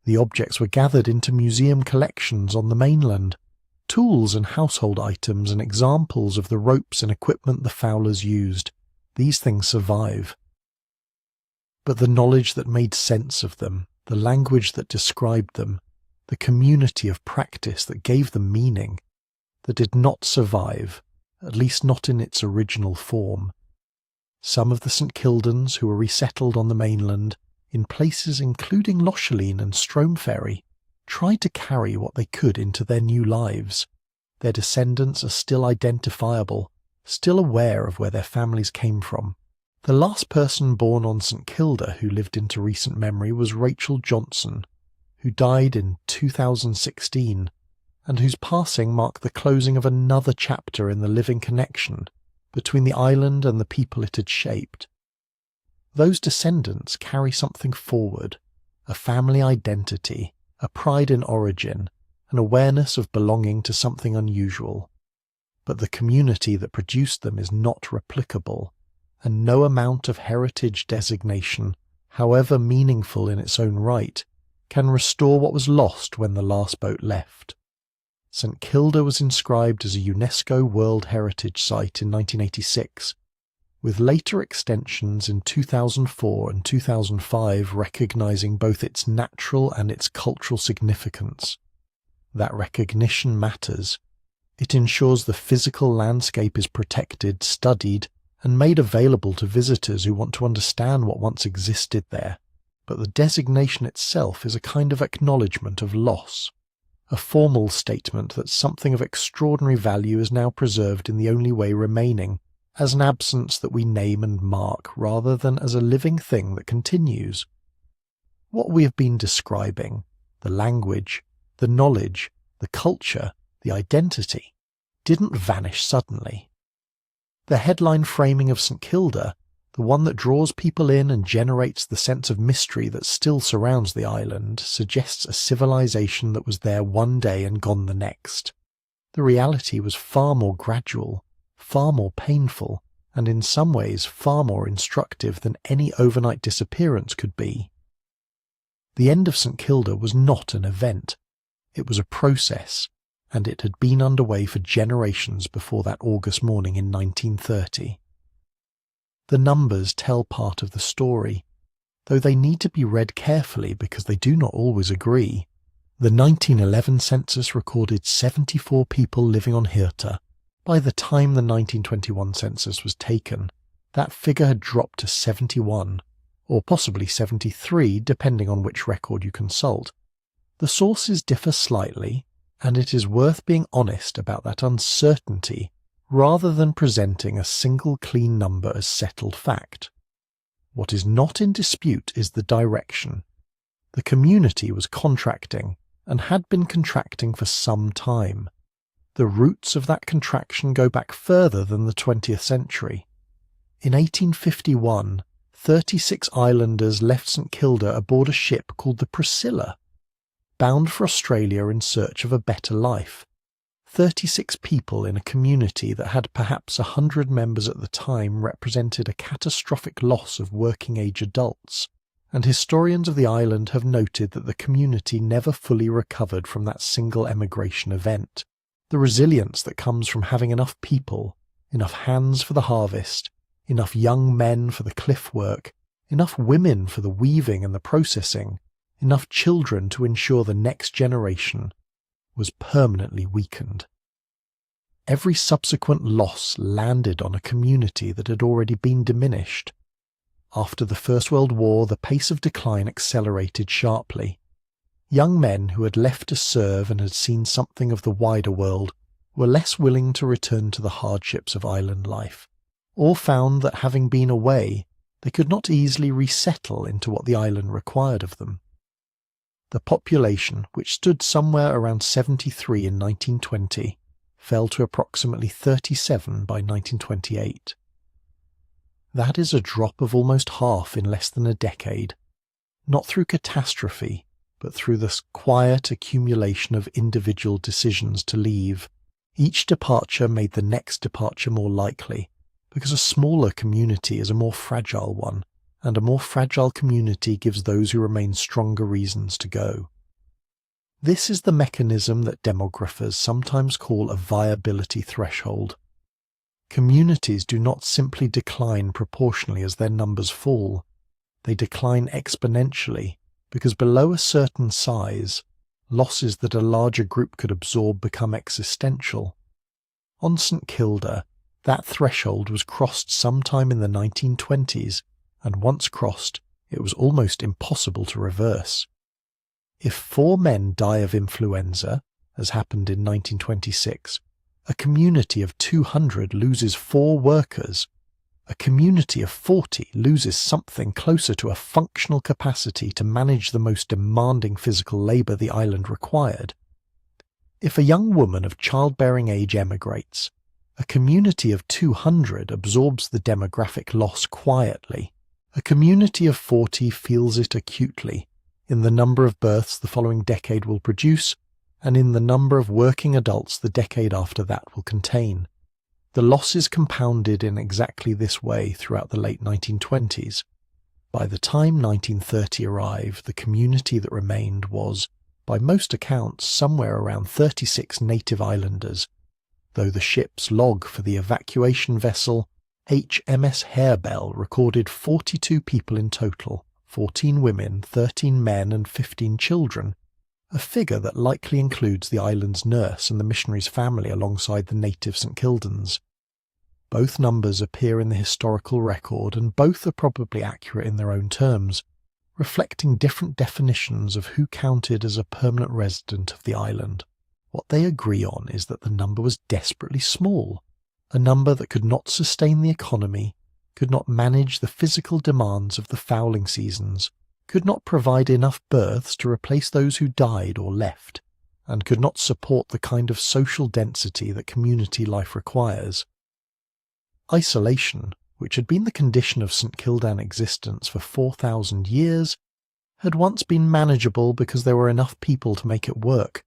The objects were gathered into museum collections on the mainland. Tools and household items and examples of the ropes and equipment the fowlers used. These things survive. But the knowledge that made sense of them, the language that described them, the community of practice that gave them meaning, that did not survive, at least not in its original form. Some of the St Kildans who were resettled on the mainland, in places including Locheline and Stromeferry, tried to carry what they could into their new lives. Their descendants are still identifiable, still aware of where their families came from. The last person born on St Kilda who lived into recent memory was Rachel Johnson, who died in 2016, and whose passing marked the closing of another chapter in the living connection between the island and the people it had shaped. Those descendants carry something forward, a family identity, a pride in origin, an awareness of belonging to something unusual. But the community that produced them is not replicable, and no amount of heritage designation, however meaningful in its own right, can restore what was lost when the last boat left. St Kilda was inscribed as a UNESCO World Heritage Site in 1986, with later extensions in 2004 and 2005 recognising both its natural and its cultural significance. That recognition matters. It ensures the physical landscape is protected, studied, and made available to visitors who want to understand what once existed there. But the designation itself is a kind of acknowledgement of loss, a formal statement that something of extraordinary value is now preserved in the only way remaining, as an absence that we name and mark rather than as a living thing that continues. What we have been describing, the language, the knowledge, the culture, the identity, didn't vanish suddenly. The headline framing of St Kilda, the one that draws people in and generates the sense of mystery that still surrounds the island, suggests a civilization that was there one day and gone the next. The reality was far more gradual, far more painful, and in some ways far more instructive than any overnight disappearance could be. The end of St Kilda was not an event. It was a process, and it had been underway for generations before that August morning in 1930. The numbers tell part of the story, though they need to be read carefully because they do not always agree. The 1911 census recorded 74 people living on Hirta. By the time the 1921 census was taken, that figure had dropped to 71, or possibly 73, depending on which record you consult. The sources differ slightly, and it is worth being honest about that uncertainty rather than presenting a single clean number as settled fact. What is not in dispute is the direction. The community was contracting, and had been contracting for some time. The roots of that contraction go back further than the 20th century. In 1851, 36 islanders left St Kilda aboard a ship called the Priscilla, bound for Australia in search of a better life. 36 people in a community that had perhaps 100 members at the time represented a catastrophic loss of working-age adults, and historians of the island have noted that the community never fully recovered from that single emigration event. The resilience that comes from having enough people, enough hands for the harvest, enough young men for the cliff work, enough women for the weaving and the processing, enough children to ensure the next generation, was permanently weakened. Every subsequent loss landed on a community that had already been diminished. After the First World War, the pace of decline accelerated sharply. Young men who had left to serve and had seen something of the wider world were less willing to return to the hardships of island life, or found that having been away, they could not easily resettle into what the island required of them. The population, which stood somewhere around 73 in 1920, fell to approximately 37 by 1928. That is a drop of almost half in less than a decade, not through catastrophe, but through the quiet accumulation of individual decisions to leave. Each departure made the next departure more likely, because a smaller community is a more fragile one, and a more fragile community gives those who remain stronger reasons to go. This is the mechanism that demographers sometimes call a viability threshold. Communities do not simply decline proportionally as their numbers fall. They decline exponentially, because below a certain size, losses that a larger group could absorb become existential. On St Kilda, that threshold was crossed sometime in the 1920s, and once crossed, it was almost impossible to reverse. If 4 men die of influenza, as happened in 1926, a community of 200 loses 4 workers. A community of 40 loses something closer to a functional capacity to manage the most demanding physical labour the island required. If a young woman of childbearing age emigrates, a community of 200 absorbs the demographic loss quietly. A community of 40 feels it acutely, in the number of births the following decade will produce, and in the number of working adults the decade after that will contain. The loss is compounded in exactly this way throughout the late 1920s. By the time 1930 arrived, the community that remained was, by most accounts, somewhere around 36 native islanders, though the ship's log for the evacuation vessel HMS Harebell recorded 42 people in total, 14 women, 13 men and 15 children, a figure that likely includes the island's nurse and the missionary's family alongside the native St Kildans. Both numbers appear in the historical record, and both are probably accurate in their own terms, reflecting different definitions of who counted as a permanent resident of the island. What they agree on is that the number was desperately small, a number that could not sustain the economy, could not manage the physical demands of the fowling seasons, could not provide enough births to replace those who died or left, and could not support the kind of social density that community life requires. Isolation, which had been the condition of St Kildan existence for 4,000 years, had once been manageable because there were enough people to make it work.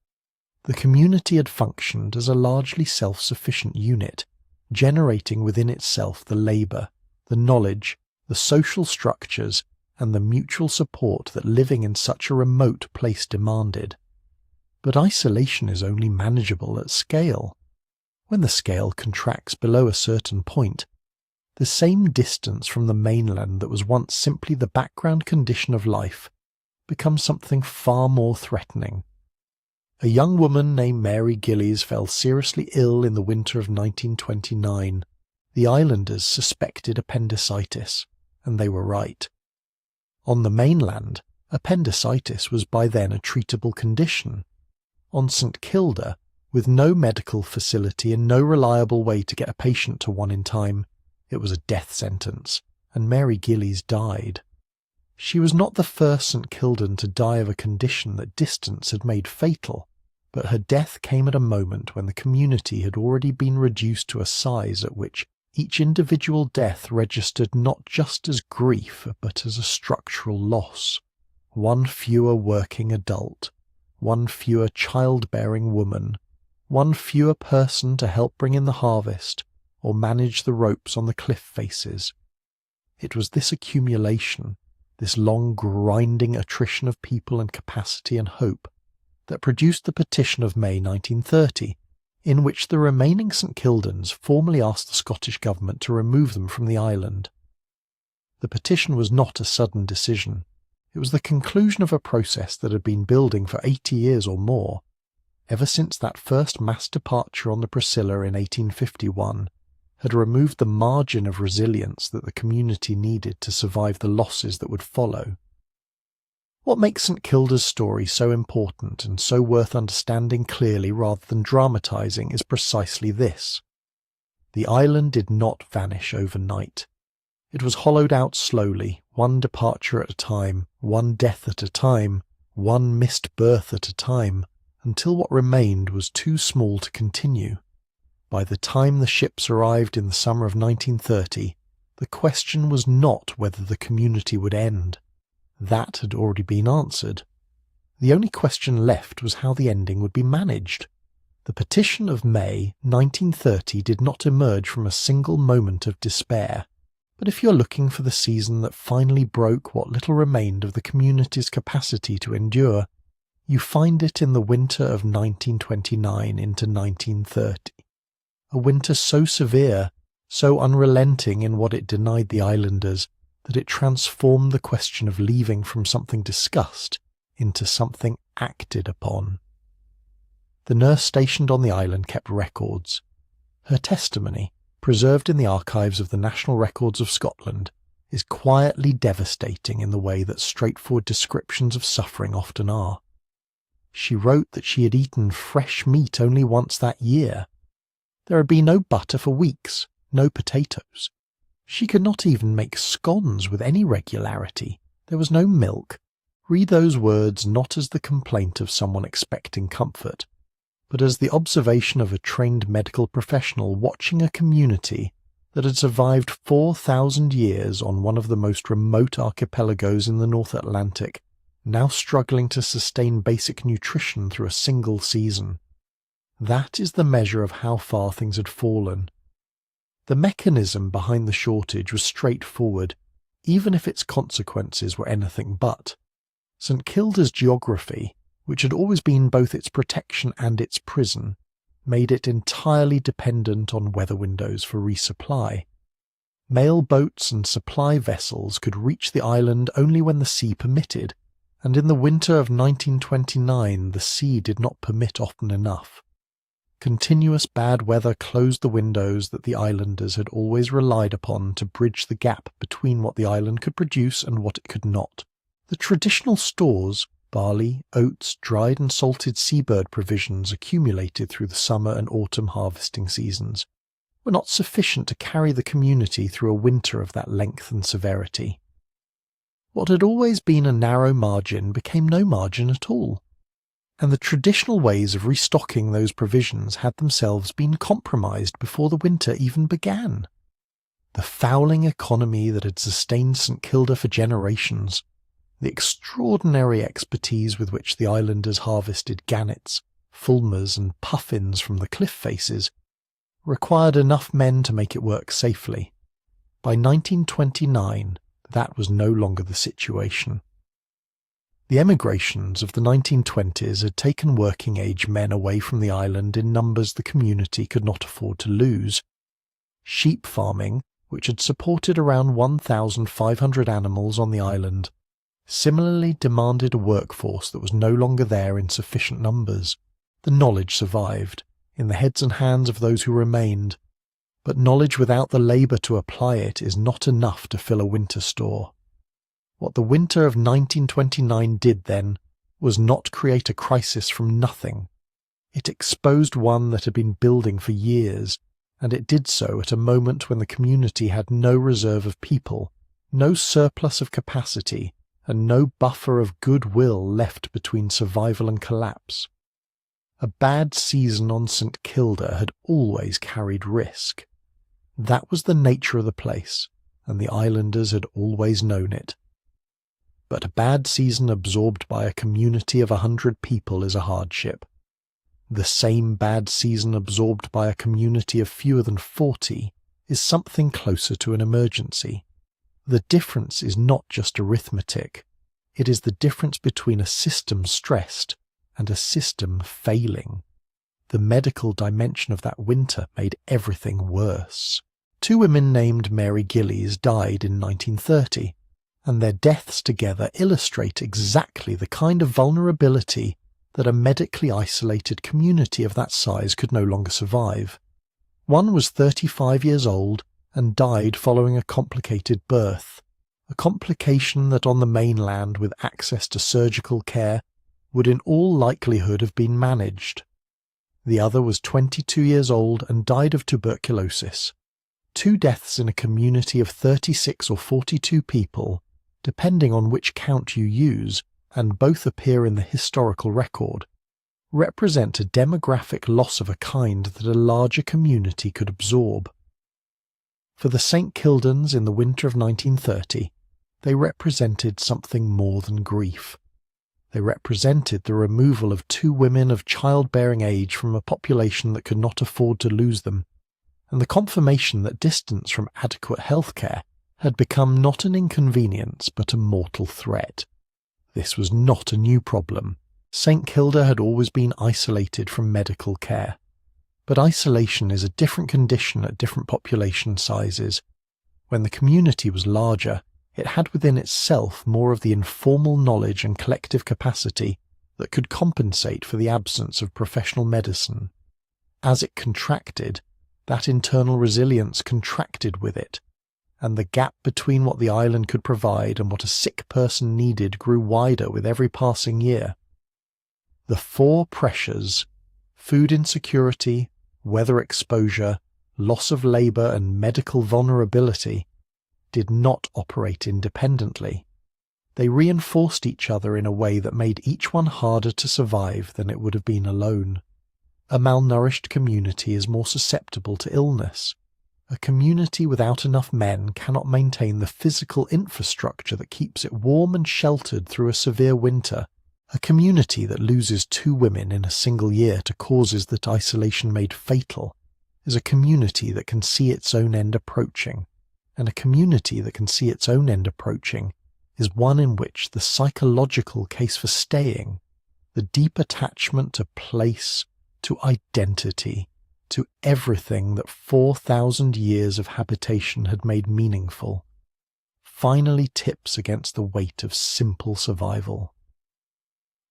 The community had functioned as a largely self-sufficient unit, generating within itself the labour, the knowledge, the social structures, and the mutual support that living in such a remote place demanded. But isolation is only manageable at scale. When the scale contracts below a certain point, the same distance from the mainland that was once simply the background condition of life becomes something far more threatening. A young woman named Mary Gillies fell seriously ill in the winter of 1929. The islanders suspected appendicitis, and they were right. On the mainland, appendicitis was by then a treatable condition. On St Kilda, with no medical facility and no reliable way to get a patient to one in time, it was a death sentence, and Mary Gillies died. She was not the first St Kildan to die of a condition that distance had made fatal, but her death came at a moment when the community had already been reduced to a size at which each individual death registered not just as grief, but as a structural loss. One fewer working adult, one fewer childbearing woman, one fewer person to help bring in the harvest or manage the ropes on the cliff faces. It was this accumulation, this long grinding attrition of people and capacity and hope, that produced the petition of May 1930, in which the remaining St Kildans formally asked the Scottish government to remove them from the island. The petition was not a sudden decision. It was the conclusion of a process that had been building for 80 years or more, ever since that first mass departure on the Priscilla in 1851 had removed the margin of resilience that the community needed to survive the losses that would follow. What makes St Kilda's story so important and so worth understanding clearly rather than dramatising is precisely this. The island did not vanish overnight. It was hollowed out slowly, one departure at a time, one death at a time, one missed birth at a time, until what remained was too small to continue. By the time the ships arrived in the summer of 1930, the question was not whether the community would end. That had already been answered. The only question left was how the ending would be managed. The petition of May 1930 did not emerge from a single moment of despair. But if you're looking for the season that finally broke what little remained of the community's capacity to endure, you find it in the winter of 1929 into 1930. A winter so severe, so unrelenting in what it denied the islanders, that it transformed the question of leaving from something discussed into something acted upon. The nurse stationed on the island kept records. Her testimony, preserved in the archives of the National Records of Scotland, is quietly devastating in the way that straightforward descriptions of suffering often are. She wrote that she had eaten fresh meat only once that year. There had been no butter for weeks, no potatoes. She could not even make scones with any regularity. There was no milk. Read those words not as the complaint of someone expecting comfort, but as the observation of a trained medical professional watching a community that had survived 4,000 years on one of the most remote archipelagos in the North Atlantic, now struggling to sustain basic nutrition through a single season. That is the measure of how far things had fallen. The mechanism behind the shortage was straightforward, even if its consequences were anything but. St Kilda's geography, which had always been both its protection and its prison, made it entirely dependent on weather windows for resupply. Mail boats and supply vessels could reach the island only when the sea permitted, and in the winter of 1929 the sea did not permit often enough. Continuous bad weather closed the windows that the islanders had always relied upon to bridge the gap between what the island could produce and what it could not. The traditional stores, barley, oats, dried and salted seabird provisions accumulated through the summer and autumn harvesting seasons, were not sufficient to carry the community through a winter of that length and severity. What had always been a narrow margin became no margin at all, and the traditional ways of restocking those provisions had themselves been compromised before the winter even began. The fouling economy that had sustained St Kilda for generations, the extraordinary expertise with which the islanders harvested gannets, fulmars and puffins from the cliff faces, required enough men to make it work safely. By 1929, that was no longer the situation. The emigrations of the 1920s had taken working-age men away from the island in numbers the community could not afford to lose. Sheep farming, which had supported around 1,500 animals on the island, similarly demanded a workforce that was no longer there in sufficient numbers. The knowledge survived, in the heads and hands of those who remained, but knowledge without the labour to apply it is not enough to fill a winter store. What the winter of 1929 did then was not create a crisis from nothing. It exposed one that had been building for years, and it did so at a moment when the community had no reserve of people, no surplus of capacity, and no buffer of goodwill left between survival and collapse. A bad season on St Kilda had always carried risk. That was the nature of the place, and the islanders had always known it. But a bad season absorbed by a community of 100 people is a hardship. The same bad season absorbed by a community of fewer than 40 is something closer to an emergency. The difference is not just arithmetic. It is the difference between a system stressed and a system failing. The medical dimension of that winter made everything worse. 2 women named Mary Gillies died in 1930, and their deaths together illustrate exactly the kind of vulnerability that a medically isolated community of that size could no longer survive. One was 35 years old and died following a complicated birth. a complication that on the mainland with access to surgical care would in all likelihood have been managed. The other was 22 years old and died of tuberculosis. 2 deaths in a community of 36 or 42 people, depending on which count you use, and both appear in the historical record, represent a demographic loss of a kind that a larger community could absorb. For the St Kildans in the winter of 1930, they represented something more than grief. They represented the removal of 2 women of childbearing age from a population that could not afford to lose them, and the confirmation that distance from adequate healthcare had become not an inconvenience but a mortal threat. This was not a new problem. St Kilda had always been isolated from medical care. But isolation is a different condition at different population sizes. When the community was larger, it had within itself more of the informal knowledge and collective capacity that could compensate for the absence of professional medicine. As it contracted, that internal resilience contracted with it, and the gap between what the island could provide and what a sick person needed grew wider with every passing year. The 4 pressures, food insecurity, weather exposure, loss of labour and medical vulnerability, did not operate independently. They reinforced each other in a way that made each one harder to survive than it would have been alone. A malnourished community is more susceptible to illness. A community without enough men cannot maintain the physical infrastructure that keeps it warm and sheltered through a severe winter. A community that loses 2 women in a single year to causes that isolation made fatal is a community that can see its own end approaching, and a community that can see its own end approaching is one in which the psychological case for staying, the deep attachment to place, to identity, to everything that 4,000 years of habitation had made meaningful, finally tips against the weight of simple survival.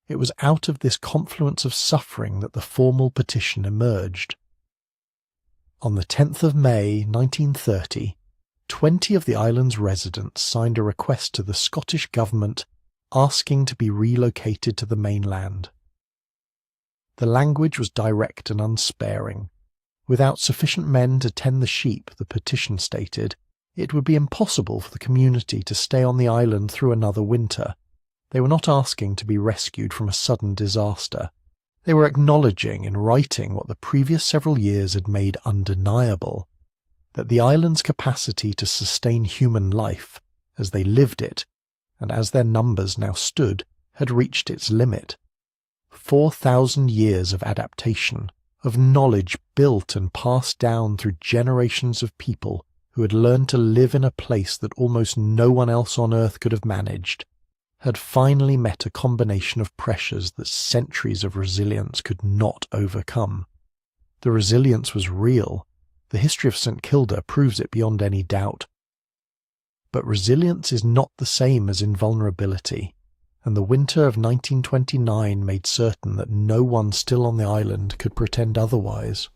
It was out of this confluence of suffering that the formal petition emerged. On the 10th of May 1930, 20 of the island's residents signed a request to the Scottish government asking to be relocated to the mainland. The language was direct and unsparing. Without sufficient men to tend the sheep, the petition stated, it would be impossible for the community to stay on the island through another winter. They were not asking to be rescued from a sudden disaster. They were acknowledging in writing what the previous several years had made undeniable, that the island's capacity to sustain human life, as they lived it, and as their numbers now stood, had reached its limit. 4,000 years of adaptation, of knowledge built and passed down through generations of people who had learned to live in a place that almost no one else on earth could have managed, had finally met a combination of pressures that centuries of resilience could not overcome. The resilience was real. The history of St Kilda proves it beyond any doubt. But resilience is not the same as invulnerability, and the winter of 1929 made certain that no one still on the island could pretend otherwise.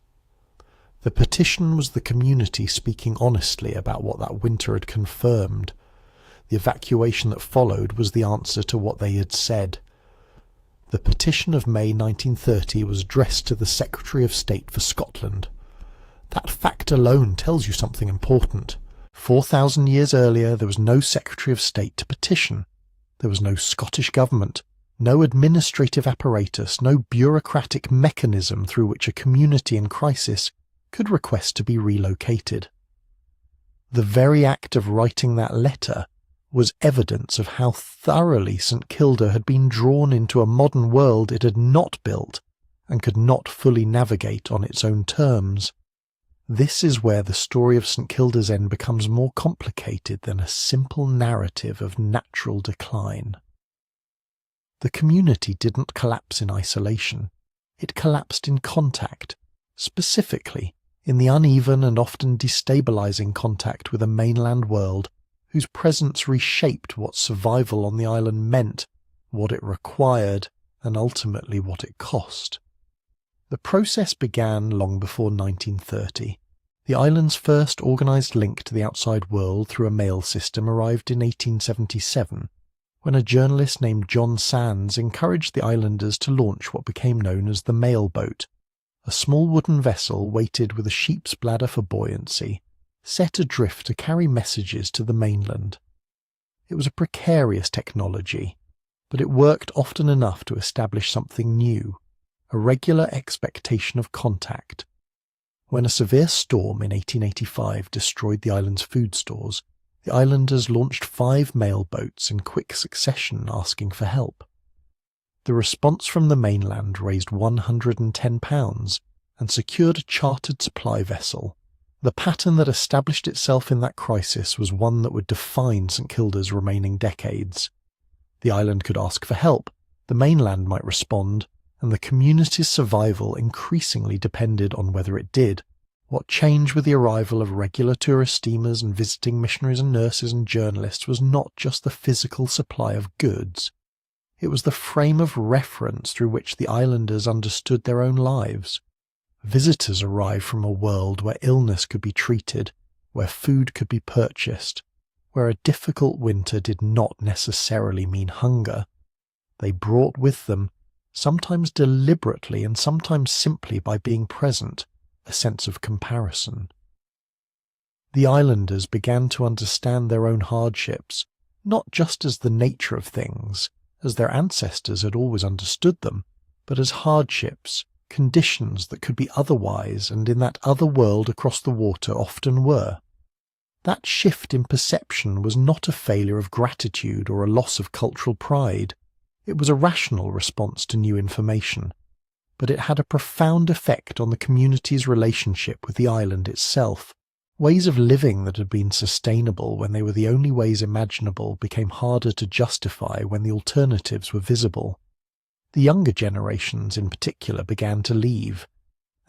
The petition was the community speaking honestly about what that winter had confirmed. The evacuation that followed was the answer to what they had said. The petition of May 1930 was addressed to the Secretary of State for Scotland. That fact alone tells you something important. 4,000 years earlier there was no Secretary of State to petition. There was no Scottish government, no administrative apparatus, no bureaucratic mechanism through which a community in crisis could request to be relocated. The very act of writing that letter was evidence of how thoroughly St Kilda had been drawn into a modern world it had not built and could not fully navigate on its own terms. This is where the story of St Kilda's end becomes more complicated than a simple narrative of natural decline. The community didn't collapse in isolation. It collapsed in contact, specifically in the uneven and often destabilizing contact with a mainland world whose presence reshaped what survival on the island meant, what it required, and ultimately what it cost. The process began long before 1930. The island's first organised link to the outside world through a mail system arrived in 1877, when a journalist named John Sands encouraged the islanders to launch what became known as the mail boat, a small wooden vessel weighted with a sheep's bladder for buoyancy, set adrift to carry messages to the mainland. It was a precarious technology, but it worked often enough to establish something new, a regular expectation of contact. When a severe storm in 1885 destroyed the island's food stores, the islanders launched 5 mail boats in quick succession asking for help. The response from the mainland raised £110 and secured a chartered supply vessel. The pattern that established itself in that crisis was one that would define St Kilda's remaining decades. The island could ask for help, the mainland might respond, and the community's survival increasingly depended on whether it did. What changed with the arrival of regular tourist steamers and visiting missionaries and nurses and journalists was not just the physical supply of goods. It was the frame of reference through which the islanders understood their own lives. Visitors arrived from a world where illness could be treated, where food could be purchased, where a difficult winter did not necessarily mean hunger. They brought with them, sometimes deliberately and sometimes simply by being present, a sense of comparison. The islanders began to understand their own hardships, not just as the nature of things, as their ancestors had always understood them, but as hardships, conditions that could be otherwise and in that other world across the water often were. That shift in perception was not a failure of gratitude or a loss of cultural pride. It was a rational response to new information, but it had a profound effect on the community's relationship with the island itself. Ways of living that had been sustainable when they were the only ways imaginable became harder to justify when the alternatives were visible. The younger generations in particular began to leave,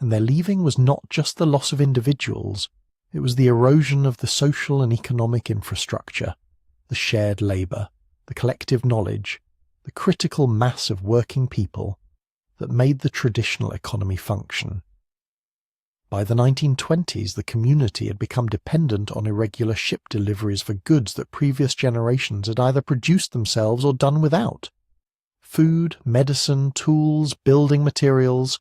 and their leaving was not just the loss of individuals, it was the erosion of the social and economic infrastructure, the shared labour, the collective knowledge, the critical mass of working people that made the traditional economy function. By the 1920s, the community had become dependent on irregular ship deliveries for goods that previous generations had either produced themselves or done without. Food, medicine, tools, building materials,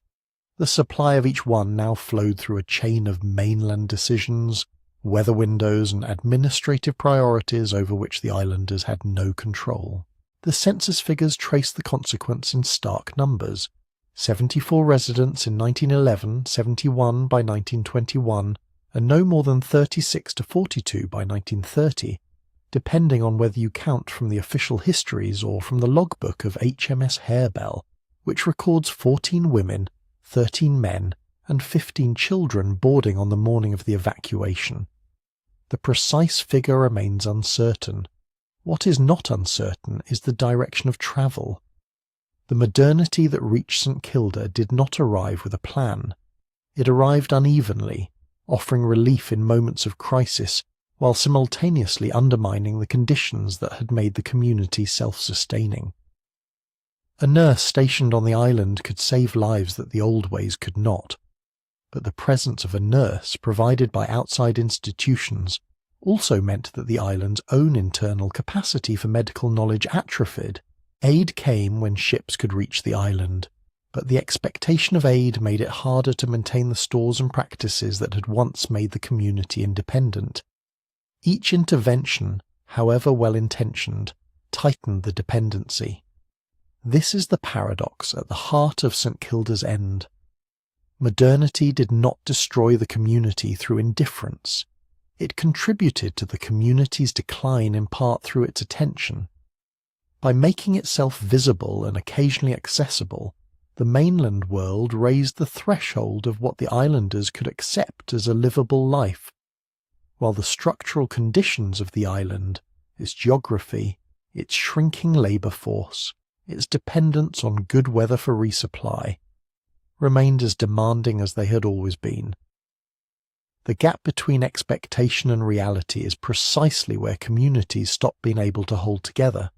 the supply of each one now flowed through a chain of mainland decisions, weather windows and administrative priorities over which the islanders had no control. The census figures trace the consequence in stark numbers. 74 residents in 1911, 71 by 1921, and no more than 36 to 42 by 1930, depending on whether you count from the official histories or from the logbook of HMS Harebell, which records 14 women, 13 men, and 15 children boarding on the morning of the evacuation. The precise figure remains uncertain. What is not uncertain is the direction of travel. The modernity that reached St Kilda did not arrive with a plan. It arrived unevenly, offering relief in moments of crisis, while simultaneously undermining the conditions that had made the community self-sustaining. A nurse stationed on the island could save lives that the old ways could not, but the presence of a nurse provided by outside institutions also meant that the island's own internal capacity for medical knowledge atrophied. Aid came when ships could reach the island, but the expectation of aid made it harder to maintain the stores and practices that had once made the community independent. Each intervention, however well-intentioned, tightened the dependency. This is the paradox at the heart of St Kilda's end. Modernity did not destroy the community through indifference. It contributed to the community's decline in part through its attention. By making itself visible and occasionally accessible, the mainland world raised the threshold of what the islanders could accept as a livable life, while the structural conditions of the island, its geography, its shrinking labour force, its dependence on good weather for resupply, remained as demanding as they had always been. The gap between expectation and reality is precisely where communities stopped being able to hold together.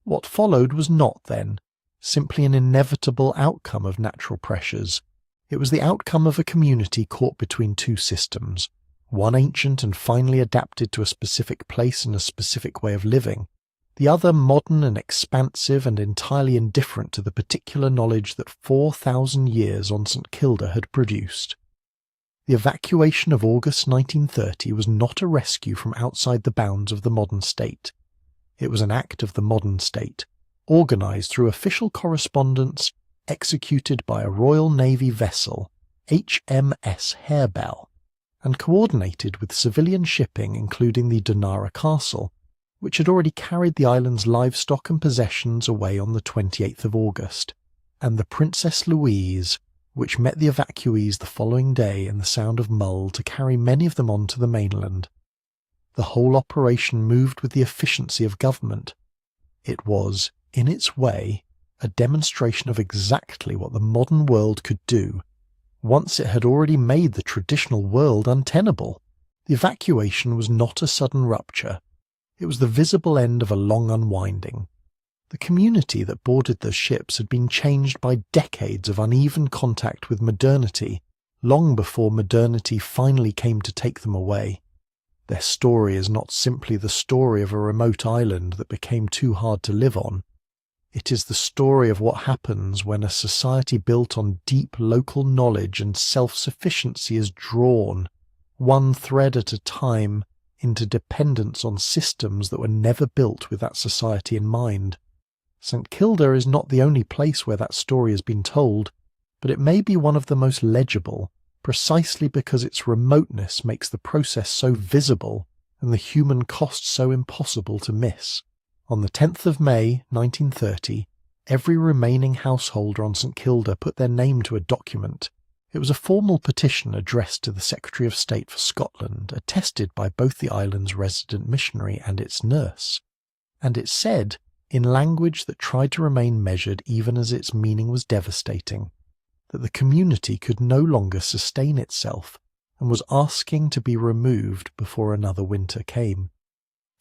What followed was not, then, simply an inevitable outcome of natural pressures. It was the outcome of a community caught between two systems, one ancient and finely adapted to a specific place and a specific way of living, the other modern and expansive and entirely indifferent to the particular knowledge that 4,000 years on St Kilda had produced. The evacuation of August 1930 was not a rescue from outside the bounds of the modern state. It was an act of the modern state, organised through official correspondence executed by a Royal Navy vessel, HMS Harebell, and coordinated with civilian shipping including the Donara Castle, which had already carried the island's livestock and possessions away on the 28th of August, and the Princess Louise, which met the evacuees the following day in the Sound of Mull to carry many of them on to the mainland. The whole operation moved with the efficiency of government. It was, in its way, a demonstration of exactly what the modern world could do, once it had already made the traditional world untenable. The evacuation was not a sudden rupture. It was the visible end of a long unwinding. The community that boarded the ships had been changed by decades of uneven contact with modernity, long before modernity finally came to take them away. Their story is not simply the story of a remote island that became too hard to live on. It is the story of what happens when a society built on deep local knowledge and self-sufficiency is drawn, one thread at a time, into dependence on systems that were never built with that society in mind. St Kilda is not the only place where that story has been told, but it may be one of the most legible, precisely because its remoteness makes the process so visible and the human cost so impossible to miss. On the 10th of May, 1930, every remaining householder on St Kilda put their name to a document. It was a formal petition addressed to the Secretary of State for Scotland, attested by both the island's resident missionary and its nurse. And it said, in language that tried to remain measured even as its meaning was devastating, that the community could no longer sustain itself and was asking to be removed before another winter came.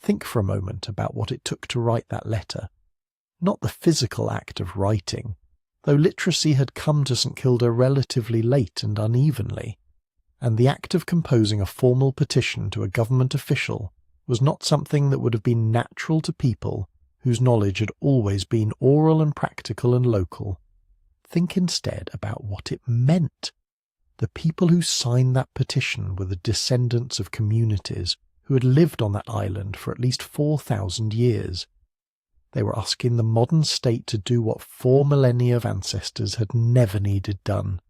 Think for a moment about what it took to write that letter. Not the physical act of writing, though literacy had come to St Kilda relatively late and unevenly, and the act of composing a formal petition to a government official was not something that would have been natural to people whose knowledge had always been oral and practical and local. Think instead about what it meant. The people who signed that petition were the descendants of communities who had lived on that island for at least 4,000 years. They were asking the modern state to do what 4 millennia of ancestors had never needed done.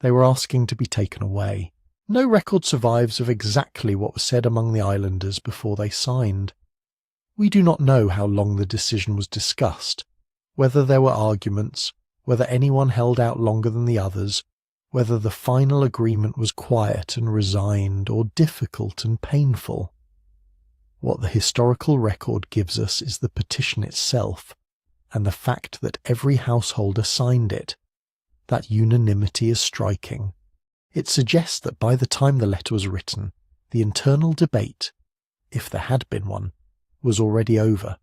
They were asking to be taken away. No record survives of exactly what was said among the islanders before they signed. We do not know how long the decision was discussed, whether there were arguments, whether anyone held out longer than the others, whether the final agreement was quiet and resigned or difficult and painful. What the historical record gives us is the petition itself, and the fact that every householder signed it. That unanimity is striking. It suggests that by the time the letter was written, the internal debate, if there had been one, was already over.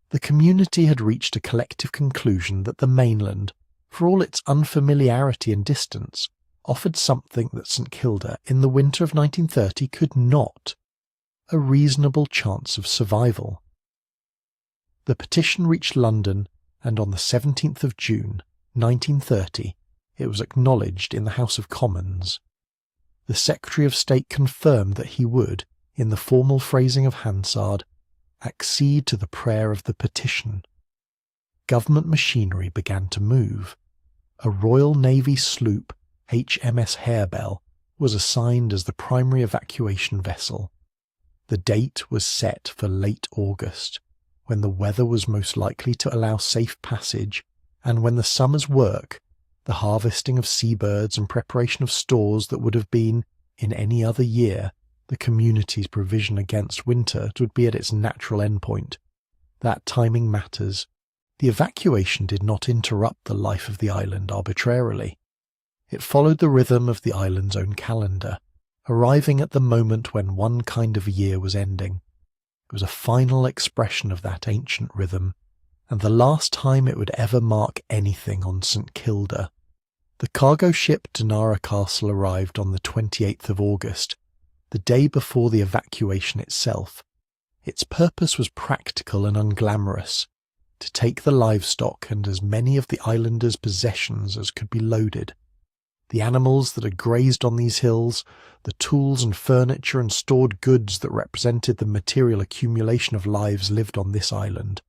The community had reached a collective conclusion that the mainland, for all its unfamiliarity and distance, offered something that St Kilda in the winter of 1930 could not: a reasonable chance of survival. The petition reached London, and on the 17th of June, 1930, it was acknowledged in the House of Commons. The Secretary of State confirmed that he would, in the formal phrasing of Hansard, accede to the prayer of the petition. Government machinery began to move. A Royal Navy sloop, HMS Harebell, was assigned as the primary evacuation vessel. The date was set for late August, when the weather was most likely to allow safe passage, and when the summer's work, the harvesting of seabirds and preparation of stores that would have been, in any other year, the community's provision against winter, would be at its natural endpoint. That timing matters. The evacuation did not interrupt the life of the island arbitrarily. It followed the rhythm of the island's own calendar, arriving at the moment when one kind of year was ending. It was a final expression of that ancient rhythm, and the last time it would ever mark anything on St Kilda. The cargo ship Dinara Castle arrived on the 28th of August, the day before the evacuation itself. Its purpose was practical and unglamorous, to take the livestock and as many of the islanders' possessions as could be loaded. The animals that had grazed on these hills, the tools and furniture and stored goods that represented the material accumulation of lives lived on this island.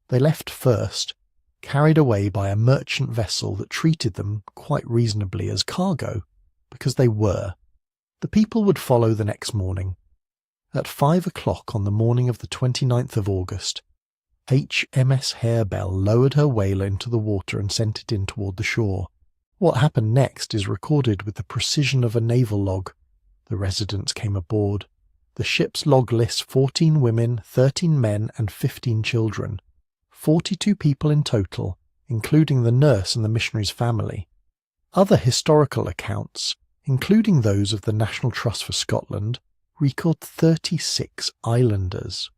They left first, carried away by a merchant vessel that treated them quite reasonably as cargo, because they were. The people would follow the next morning. At 5 o'clock on the morning of the 29th of August, HMS Harebell lowered her whaler into the water and sent it in toward the shore. What happened next is recorded with the precision of a naval log. The residents came aboard. The ship's log lists 14 women, 13 men, and 15 children. 42 people in total, including the nurse and the missionary's family. Other historical accounts, including those of the National Trust for Scotland, record 36 islanders.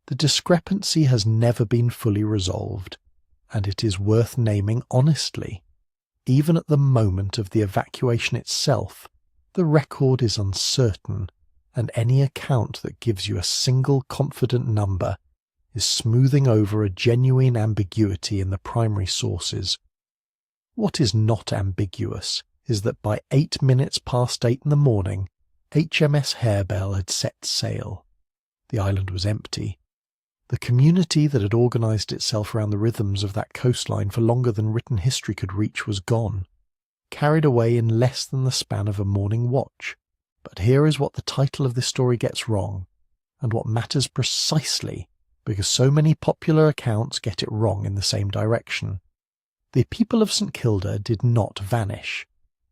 The discrepancy has never been fully resolved, and it is worth naming honestly. Even at the moment of the evacuation itself, the record is uncertain, and any account that gives you a single confident number is smoothing over a genuine ambiguity in the primary sources. What is not ambiguous is that by 8 minutes past 8 in the morning, HMS Harebell had set sail. The island was empty. The community that had organised itself around the rhythms of that coastline for longer than written history could reach was gone, carried away in less than the span of a morning watch. But here is what the title of this story gets wrong, and what matters precisely, because so many popular accounts get it wrong in the same direction. The people of St Kilda did not vanish.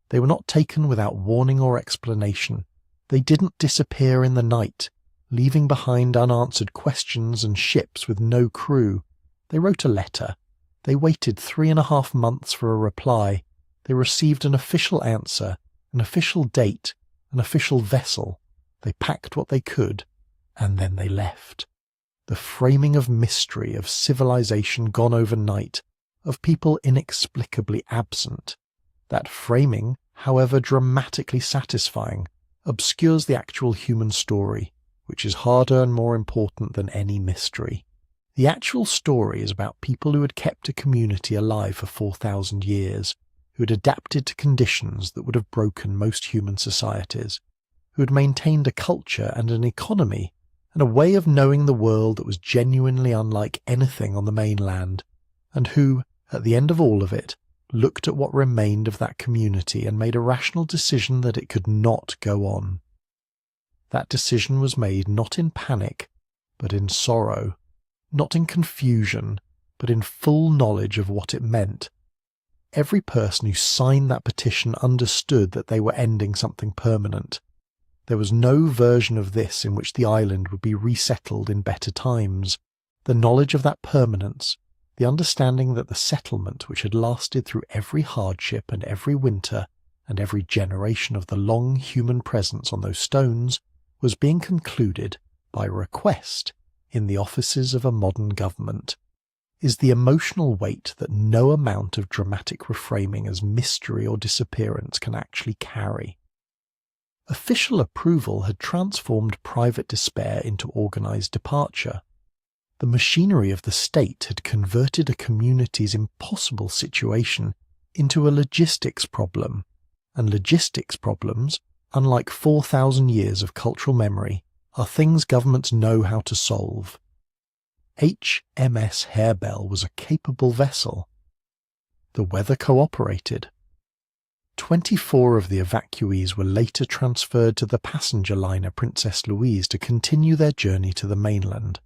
They were not taken without warning or explanation. They didn't disappear in the night, leaving behind unanswered questions and ships with no crew. They wrote a letter. They waited 3.5 months for a reply. They received an official answer, an official date, an official vessel. They packed what they could, and then they left. The framing of mystery, of civilization gone overnight, of people inexplicably absent. That framing, however dramatically satisfying, obscures the actual human story, which is harder and more important than any mystery. The actual story is about people who had kept a community alive for 4,000 years, who had adapted to conditions that would have broken most human societies, who had maintained a culture and an economy and a way of knowing the world that was genuinely unlike anything on the mainland, and who, at the end of all of it, looked at what remained of that community and made a rational decision that it could not go on. That decision was made not in panic, but in sorrow, not in confusion, but in full knowledge of what it meant. Every person who signed that petition understood that they were ending something permanent. There was no version of this in which the island would be resettled in better times. The knowledge of that permanence, the understanding that the settlement which had lasted through every hardship and every winter and every generation of the long human presence on those stones was being concluded by request in the offices of a modern government, is the emotional weight that no amount of dramatic reframing as mystery or disappearance can actually carry. Official approval had transformed private despair into organised departure. The machinery of the state had converted a community's impossible situation into a logistics problem, and logistics problems, unlike 4,000 years of cultural memory, are things governments know how to solve. HMS Harebell was a capable vessel. The weather cooperated. 24 of the evacuees were later transferred to the passenger liner Princess Louise to continue their journey to the mainland.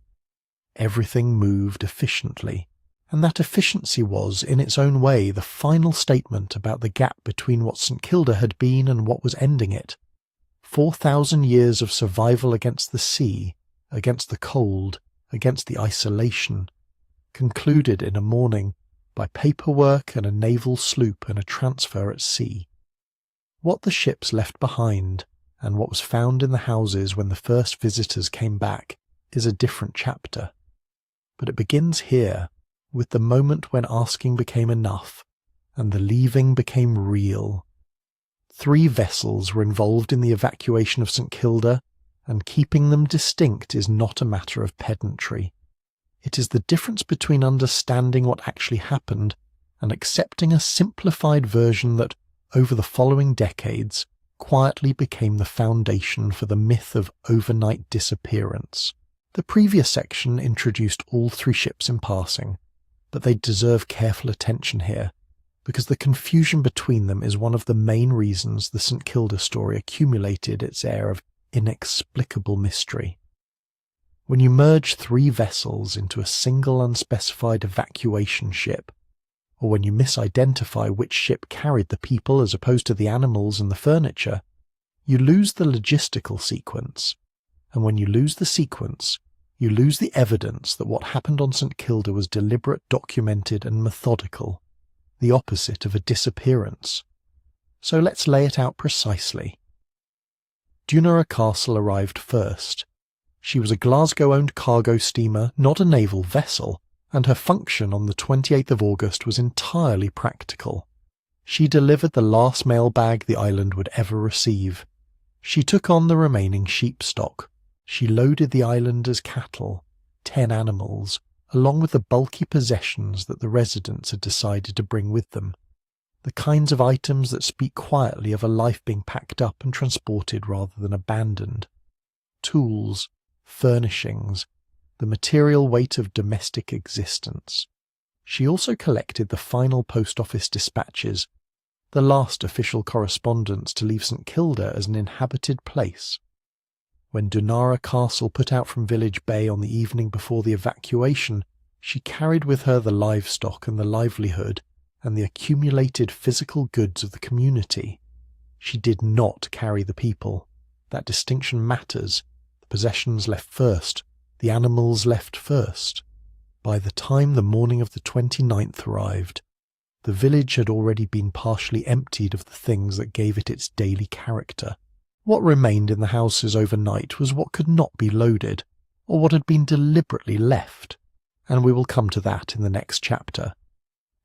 Everything moved efficiently, and that efficiency was, in its own way, the final statement about the gap between what St Kilda had been and what was ending it. 4,000 years of survival against the sea, against the cold, against the isolation, concluded in a morning by paperwork and a naval sloop and a transfer at sea. What the ships left behind, and what was found in the houses when the first visitors came back, is a different chapter. But it begins here, with the moment when asking became enough, and the leaving became real. 3 vessels were involved in the evacuation of St Kilda, and keeping them distinct is not a matter of pedantry. It is the difference between understanding what actually happened and accepting a simplified version that, over the following decades, quietly became the foundation for the myth of overnight disappearance. The previous section introduced all 3 ships in passing, but they deserve careful attention here, because the confusion between them is one of the main reasons the St Kilda story accumulated its air of inexplicable mystery. When you merge 3 vessels into a single unspecified evacuation ship, or when you misidentify which ship carried the people as opposed to the animals and the furniture, you lose the logistical sequence. And when you lose the sequence, you lose the evidence that what happened on St Kilda was deliberate, documented and methodical, the opposite of a disappearance. So let's lay it out precisely. Dunora Castle arrived first. She was a Glasgow-owned cargo steamer, not a naval vessel, and her function on the 28th of August was entirely practical. She delivered the last mailbag the island would ever receive. She took on the remaining sheep stock. She loaded the islanders' cattle, 10 animals, along with the bulky possessions that the residents had decided to bring with them. The kinds of items that speak quietly of a life being packed up and transported rather than abandoned. Tools, furnishings, the material weight of domestic existence. She also collected the final post office dispatches, the last official correspondence to leave St Kilda as an inhabited place. When Dunara Castle put out from Village Bay on the evening before the evacuation, she carried with her the livestock and the livelihood and the accumulated physical goods of the community. She did not carry the people. That distinction matters. The possessions left first. The animals left first. By the time the morning of the 29th arrived, the village had already been partially emptied of the things that gave it its daily character. What remained in the houses overnight was what could not be loaded, or what had been deliberately left, and we will come to that in the next chapter.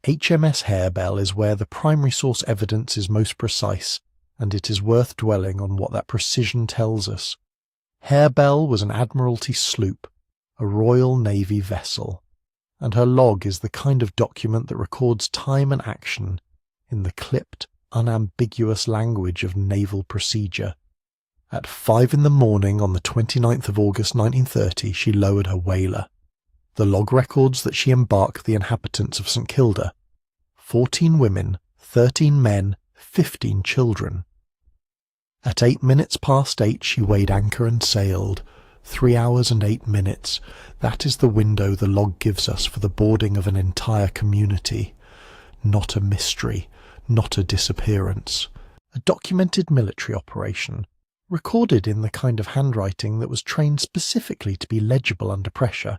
HMS Harebell is where the primary source evidence is most precise, and it is worth dwelling on what that precision tells us. Harebell was an Admiralty sloop, a Royal Navy vessel, and her log is the kind of document that records time and action in the clipped, unambiguous language of naval procedure. At 5 in the morning on the 29th of August 1930, she lowered her whaler. The log records that she embarked the inhabitants of St Kilda, 14 women, 13 men, 15 children. At 8 minutes past 8 she weighed anchor and sailed. 3 hours and 8 minutes. That is the window the log gives us for the boarding of an entire community. Not a mystery, not a disappearance. A documented military operation, recorded in the kind of handwriting that was trained specifically to be legible under pressure,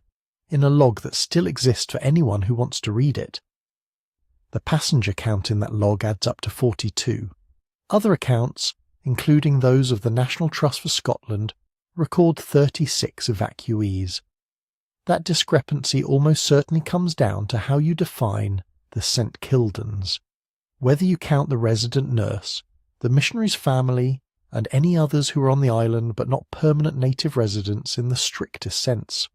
in a log that still exists for anyone who wants to read it. The passenger count in that log adds up to 42. Other accounts, including those of the National Trust for Scotland, record 36 evacuees. That discrepancy almost certainly comes down to how you define the St Kildans, whether you count the resident nurse, the missionary's family, and any others who are on the island but not permanent native residents in the strictest sense.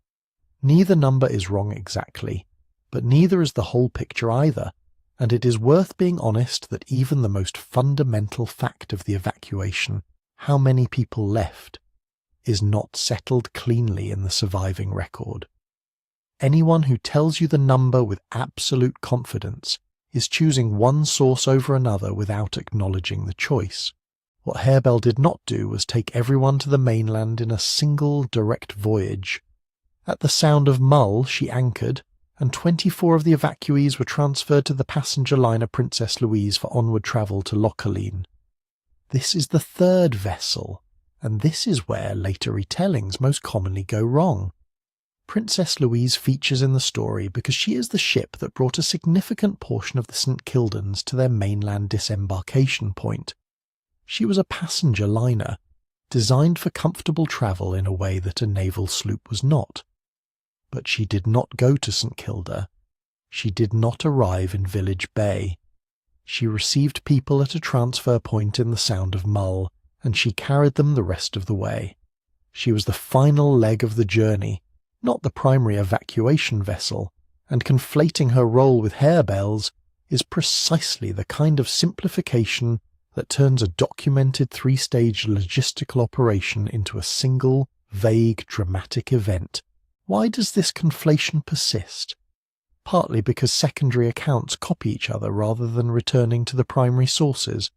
Neither number is wrong exactly, but neither is the whole picture either, and it is worth being honest that even the most fundamental fact of the evacuation, how many people left, is not settled cleanly in the surviving record. Anyone who tells you the number with absolute confidence is choosing one source over another without acknowledging the choice. What Harebell did not do was take everyone to the mainland in a single direct voyage. At the sound of Mull she anchored, and 24 of the evacuees were transferred to the passenger liner Princess Louise for onward travel to Lochaline. This is the third vessel, and this is where later retellings most commonly go wrong. Princess Louise features in the story because she is the ship that brought a significant portion of the St Kildans to their mainland disembarkation point. She was a passenger liner, designed for comfortable travel in a way that a naval sloop was not. But she did not go to St Kilda. She did not arrive in Village Bay. She received people at a transfer point in the Sound of Mull, and she carried them the rest of the way. She was the final leg of the journey, not the primary evacuation vessel, and conflating her role with harebells is precisely the kind of simplification that turns a documented three-stage logistical operation into a single, vague, dramatic event. Why does this conflation persist? Partly because secondary accounts copy each other rather than returning to the primary sources.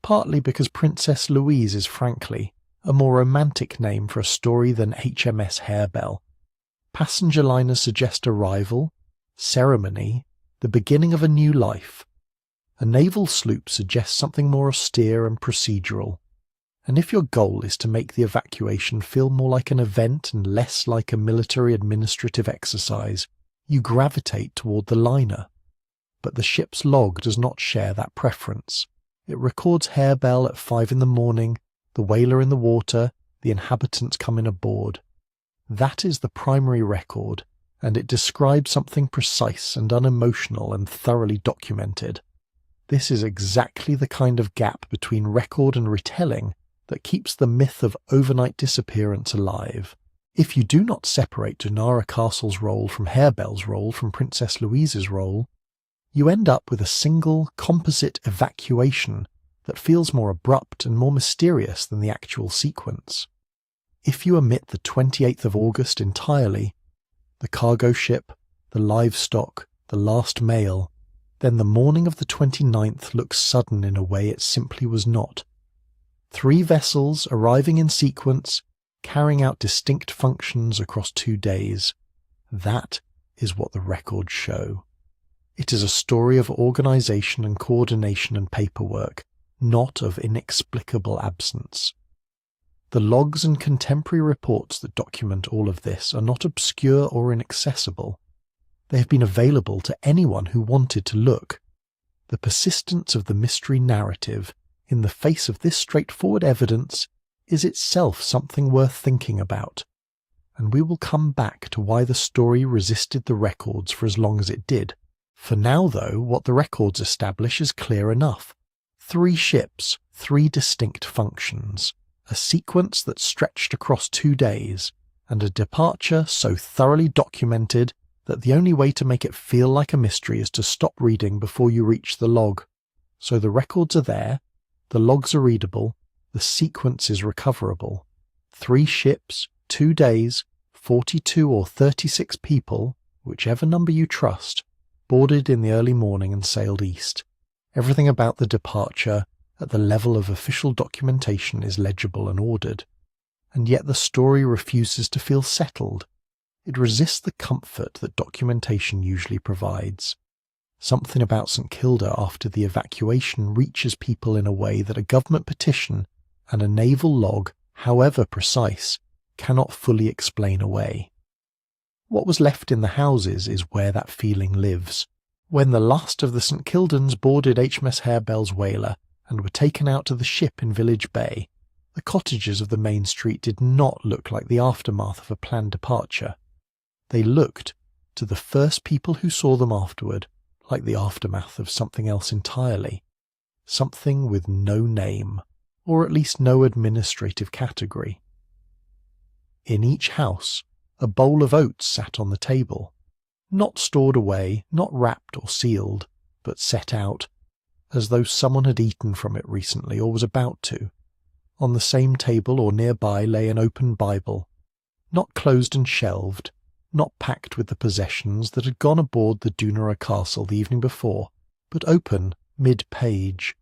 Partly because Princess Louise is frankly a more romantic name for a story than HMS Harebell. Passenger liners suggest arrival, ceremony, the beginning of a new life. A naval sloop suggests something more austere and procedural. And if your goal is to make the evacuation feel more like an event and less like a military administrative exercise, you gravitate toward the liner. But the ship's log does not share that preference. It records Harebell at 5 a.m, the whaler in the water, the inhabitants coming aboard. That is the primary record, and it describes something precise and unemotional and thoroughly documented. This is exactly the kind of gap between record and retelling that keeps the myth of overnight disappearance alive. If you do not separate Dunara Castle's role from Harebell's role from Princess Louise's role, you end up with a single composite evacuation that feels more abrupt and more mysterious than the actual sequence. If you omit the 28th of August entirely, the cargo ship, the livestock, the last mail, then the morning of the 29th looks sudden in a way it simply was not. 3 vessels arriving in sequence, carrying out distinct functions across 2 days. That is what the records show. It is a story of organisation and coordination and paperwork, not of inexplicable absence. The logs and contemporary reports that document all of this are not obscure or inaccessible. They have been available to anyone who wanted to look. The persistence of the mystery narrative in the face of this straightforward evidence is itself something worth thinking about. And we will come back to why the story resisted the records for as long as it did. For now, though, what the records establish is clear enough. 3 ships, 3 distinct functions, a sequence that stretched across 2 days, and a departure so thoroughly documented that the only way to make it feel like a mystery is to stop reading before you reach the log. So the records are there, the logs are readable, the sequence is recoverable. 3 ships, 2 days, 42 or 36 people, whichever number you trust, boarded in the early morning and sailed east. Everything about the departure at the level of official documentation is legible and ordered. And yet the story refuses to feel settled. It resists the comfort that documentation usually provides. Something about St Kilda after the evacuation reaches people in a way that a government petition and a naval log, however precise, cannot fully explain away. What was left in the houses is where that feeling lives. When the last of the St Kildans boarded HMS Harebell's whaler and were taken out to the ship in Village Bay, the cottages of the main street did not look like the aftermath of a planned departure. They looked, to the first people who saw them afterward, like the aftermath of something else entirely. Something with no name, or at least no administrative category. In each house, a bowl of oats sat on the table, not stored away, not wrapped or sealed, but set out, as though someone had eaten from it recently or was about to. On the same table or nearby lay an open Bible, not closed and shelved, not packed with the possessions that had gone aboard the Dunara Castle the evening before, but open mid-page,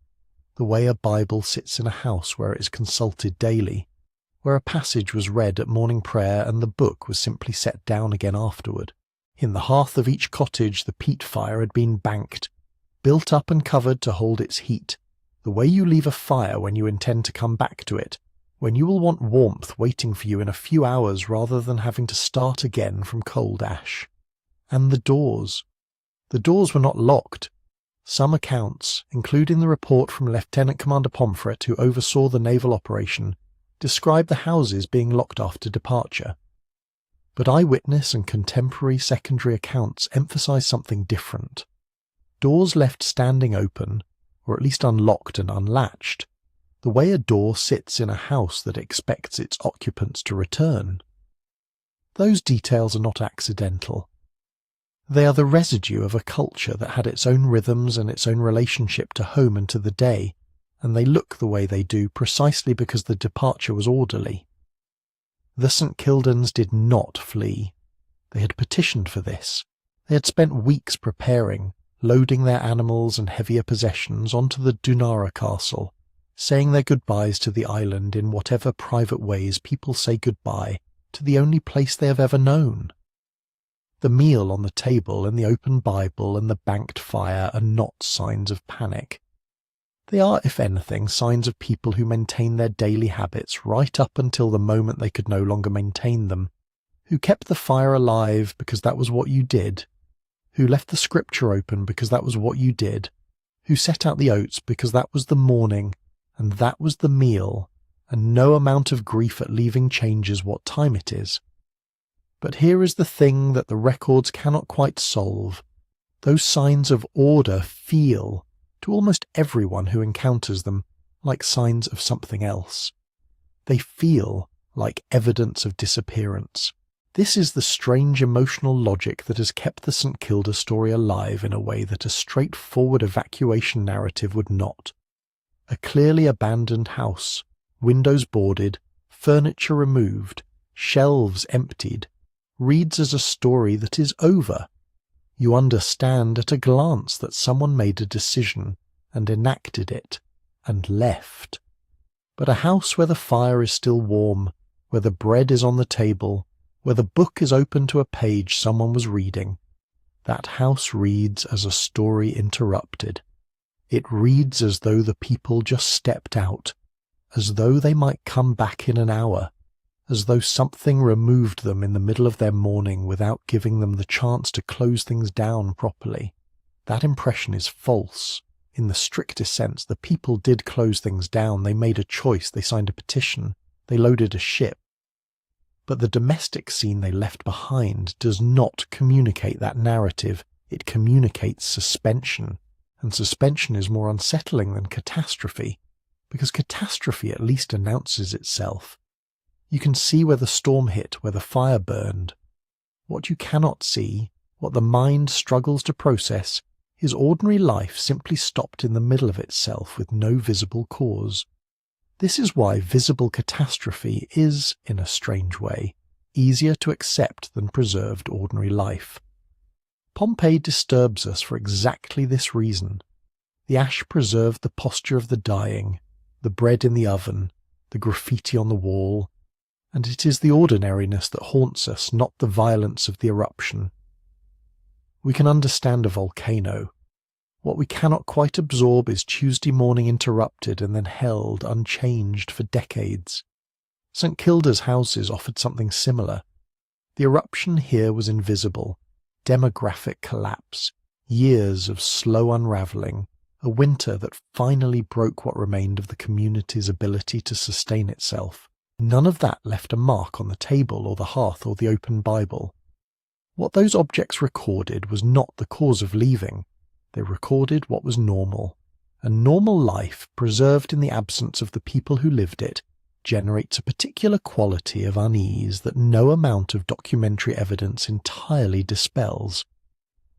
the way a Bible sits in a house where it is consulted daily, where a passage was read at morning prayer and the book was simply set down again afterward. In the hearth of each cottage the peat fire had been banked, built up and covered to hold its heat, the way you leave a fire when you intend to come back to it, when you will want warmth waiting for you in a few hours rather than having to start again from cold ash. And the doors. The doors were not locked. Some accounts, including the report from Lieutenant Commander Pomfret who oversaw the naval operation, describe the houses being locked after departure. But eyewitness and contemporary secondary accounts emphasize something different. Doors left standing open, or at least unlocked and unlatched, the way a door sits in a house that expects its occupants to return. Those details are not accidental. They are the residue of a culture that had its own rhythms and its own relationship to home and to the day, and they look the way they do precisely because the departure was orderly. The St Kildans did not flee. They had petitioned for this. They had spent weeks preparing, loading their animals and heavier possessions onto the Dunara castle, saying their goodbyes to the island in whatever private ways people say goodbye to the only place they have ever known. The meal on the table and the open Bible and the banked fire are not signs of panic. They are, if anything, signs of people who maintain their daily habits right up until the moment they could no longer maintain them, who kept the fire alive because that was what you did, who left the scripture open because that was what you did, who set out the oats because that was the morning, and that was the meal, and no amount of grief at leaving changes what time it is. But here is the thing that the records cannot quite solve. Those signs of order feel, to almost everyone who encounters them, like signs of something else. They feel like evidence of disappearance. This is the strange emotional logic that has kept the St Kilda story alive in a way that a straightforward evacuation narrative would not. A clearly abandoned house, windows boarded, furniture removed, shelves emptied, reads as a story that is over. You understand at a glance that someone made a decision and enacted it and left. But a house where the fire is still warm, where the bread is on the table, where the book is open to a page someone was reading, that house reads as a story interrupted. It reads as though the people just stepped out, as though they might come back in an hour, as though something removed them in the middle of their morning without giving them the chance to close things down properly. That impression is false. In the strictest sense, the people did close things down. They made a choice. They signed a petition. They loaded a ship. But the domestic scene they left behind does not communicate that narrative. It communicates suspension. And suspension is more unsettling than catastrophe, because catastrophe at least announces itself. You can see where the storm hit, where the fire burned. What you cannot see, what the mind struggles to process, is ordinary life simply stopped in the middle of itself with no visible cause. This is why visible catastrophe is, in a strange way, easier to accept than preserved ordinary life. Pompeii disturbs us for exactly this reason. The ash preserved the posture of the dying, the bread in the oven, the graffiti on the wall, and it is the ordinariness that haunts us, not the violence of the eruption. We can understand a volcano. What we cannot quite absorb is Tuesday morning interrupted and then held unchanged for decades. St Kilda's houses offered something similar. The eruption here was invisible. Demographic collapse, years of slow unraveling, a winter that finally broke what remained of the community's ability to sustain itself. None of that left a mark on the table or the hearth or the open Bible. What those objects recorded was not the cause of leaving. They recorded what was normal. A normal life, preserved in the absence of the people who lived it, generates a particular quality of unease that no amount of documentary evidence entirely dispels.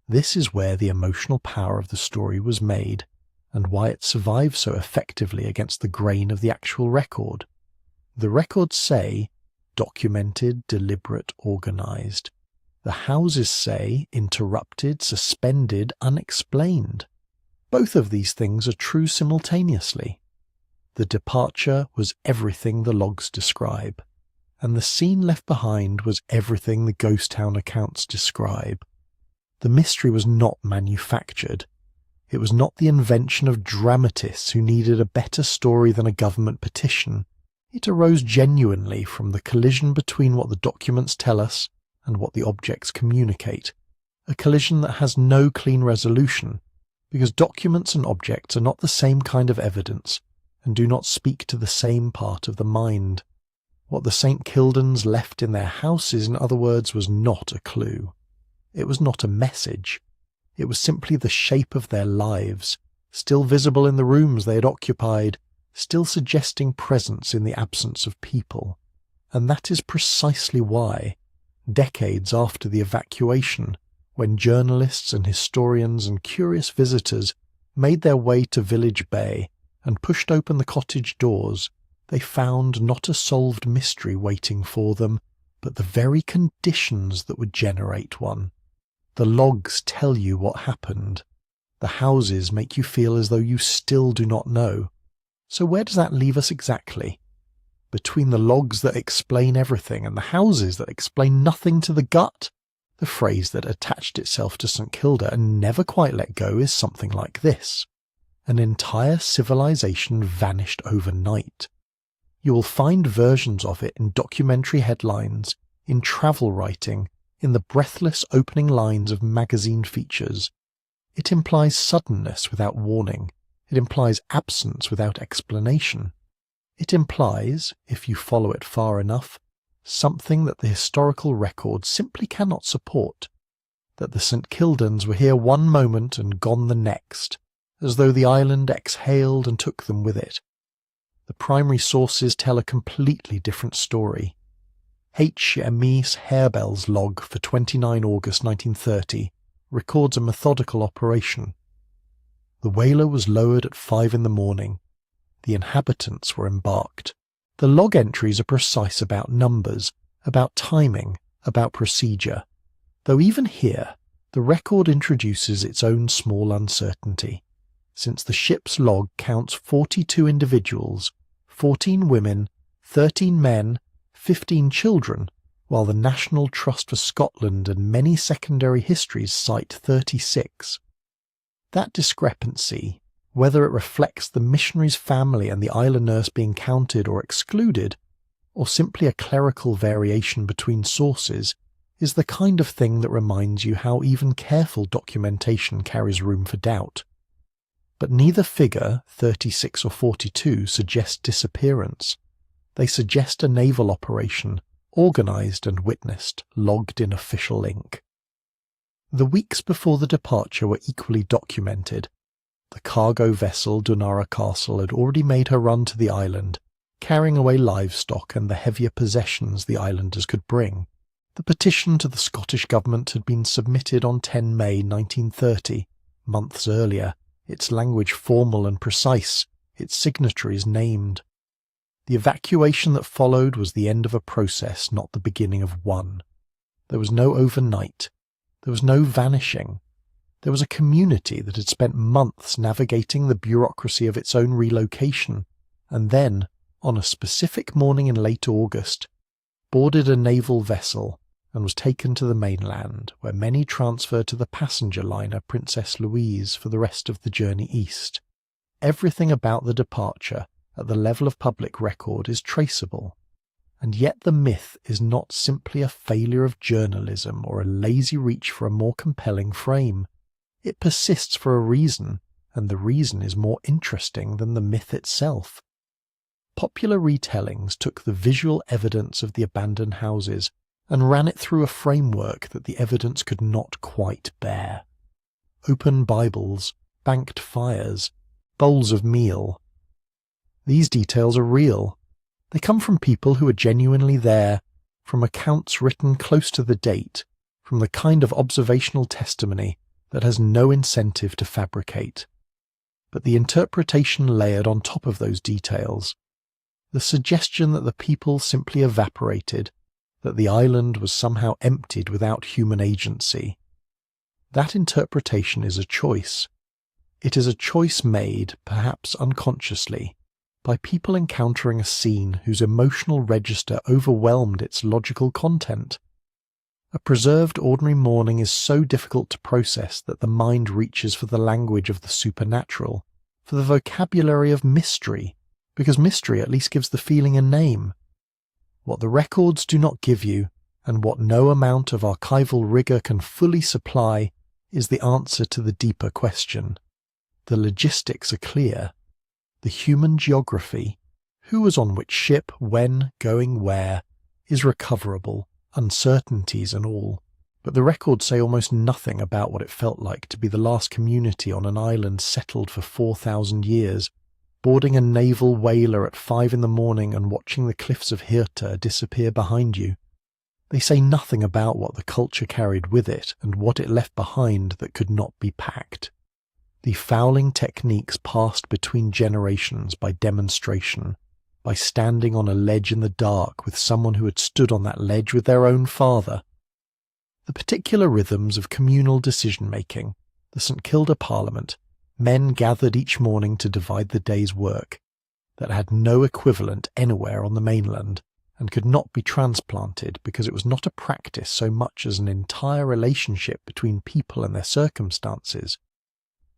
This is where the emotional power of the story was made, and why it survives so effectively against the grain of the actual record. The records say, documented, deliberate, organized. The houses say, interrupted, suspended, unexplained. Both of these things are true simultaneously. The departure was everything the logs describe, and the scene left behind was everything the ghost town accounts describe. The mystery was not manufactured. It was not the invention of dramatists who needed a better story than a government petition. It arose genuinely from the collision between what the documents tell us and what the objects communicate, a collision that has no clean resolution, because documents and objects are not the same kind of evidence and do not speak to the same part of the mind. What the St Kildans left in their houses, in other words, was not a clue. It was not a message. It was simply the shape of their lives, still visible in the rooms they had occupied, still suggesting presence in the absence of people. And that is precisely why, decades after the evacuation, when journalists and historians and curious visitors made their way to Village Bay and pushed open the cottage doors, they found not a solved mystery waiting for them, but the very conditions that would generate one. The logs tell you what happened. The houses make you feel as though you still do not know. So where does that leave us exactly? Between the logs that explain everything and the houses that explain nothing to the gut? The phrase that attached itself to St Kilda and never quite let go is something like this. An entire civilization vanished overnight. You will find versions of it in documentary headlines, in travel writing, in the breathless opening lines of magazine features. It implies suddenness without warning. It implies absence without explanation. It implies, if you follow it far enough, something that the historical record simply cannot support, that the St Kildans were here one moment and gone the next, as though the island exhaled and took them with it. The primary sources tell a completely different story. H. Emise Harebell's log for 29 August 1930 records a methodical operation. The whaler was lowered at 5 in the morning. The inhabitants were embarked. The log entries are precise about numbers, about timing, about procedure, though even here the record introduces its own small uncertainty, since the ship's log counts 42 individuals, 14 women, 13 men, 15 children, while the National Trust for Scotland and many secondary histories cite 36. That discrepancy, whether it reflects the missionary's family and the island nurse being counted or excluded, or simply a clerical variation between sources, is the kind of thing that reminds you how even careful documentation carries room for doubt. But neither figure, 36 or 42, suggests disappearance. They suggest a naval operation, organised and witnessed, logged in official ink. The weeks before the departure were equally documented. The cargo vessel Dunara Castle had already made her run to the island, carrying away livestock and the heavier possessions the islanders could bring. The petition to the Scottish government had been submitted on 10 May 1930, months earlier, its language formal and precise, its signatories named. The evacuation that followed was the end of a process, not the beginning of one. There was no overnight. There was no vanishing. There was a community that had spent months navigating the bureaucracy of its own relocation, and then, on a specific morning in late August, boarded a naval vessel and was taken to the mainland, where many transferred to the passenger liner Princess Louise for the rest of the journey east. Everything about the departure, at the level of public record, is traceable. And yet the myth is not simply a failure of journalism or a lazy reach for a more compelling frame. It persists for a reason, and the reason is more interesting than the myth itself. Popular retellings took the visual evidence of the abandoned houses and ran it through a framework that the evidence could not quite bear. Open Bibles, banked fires, bowls of meal. These details are real. They come from people who are genuinely there, from accounts written close to the date, from the kind of observational testimony that has no incentive to fabricate. But the interpretation layered on top of those details, the suggestion that the people simply evaporated, that the island was somehow emptied without human agency. That interpretation is a choice. It is a choice made, perhaps unconsciously, by people encountering a scene whose emotional register overwhelmed its logical content. A preserved ordinary morning is so difficult to process that the mind reaches for the language of the supernatural, for the vocabulary of mystery, because mystery at least gives the feeling a name. What the records do not give you, and what no amount of archival rigour can fully supply, is the answer to the deeper question. The logistics are clear. The human geography, who was on which ship, when, going where, is recoverable, uncertainties and all. But the records say almost nothing about what it felt like to be the last community on an island settled for 4,000 years, boarding a naval whaler at 5 in the morning and watching the cliffs of Hirta disappear behind you. They say nothing about what the culture carried with it and what it left behind that could not be packed. The fouling techniques passed between generations by demonstration, by standing on a ledge in the dark with someone who had stood on that ledge with their own father. The particular rhythms of communal decision-making, the St Kilda Parliament, men gathered each morning to divide the day's work, that had no equivalent anywhere on the mainland, and could not be transplanted because it was not a practice so much as an entire relationship between people and their circumstances.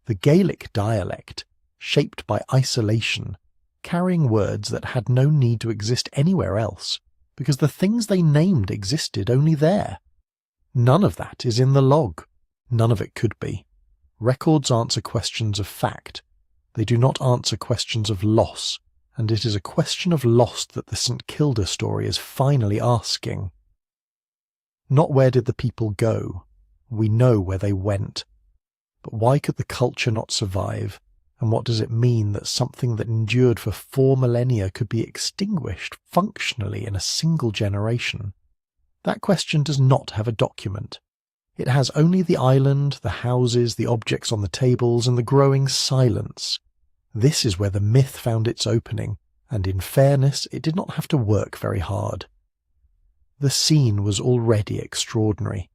The Gaelic dialect, shaped by isolation, carrying words that had no need to exist anywhere else, because the things they named existed only there. None of that is in the log. None of it could be. Records answer questions of fact. They do not answer questions of loss, and it is a question of loss that the St Kilda story is finally asking. Not where did the people go? We know where they went. But why could the culture not survive? And what does it mean that something that endured for 4 millennia could be extinguished functionally in a single generation? That question does not have a document. It has only the island, the houses, the objects on the tables, and the growing silence. This is where the myth found its opening, and in fairness, it did not have to work very hard. The scene was already extraordinary.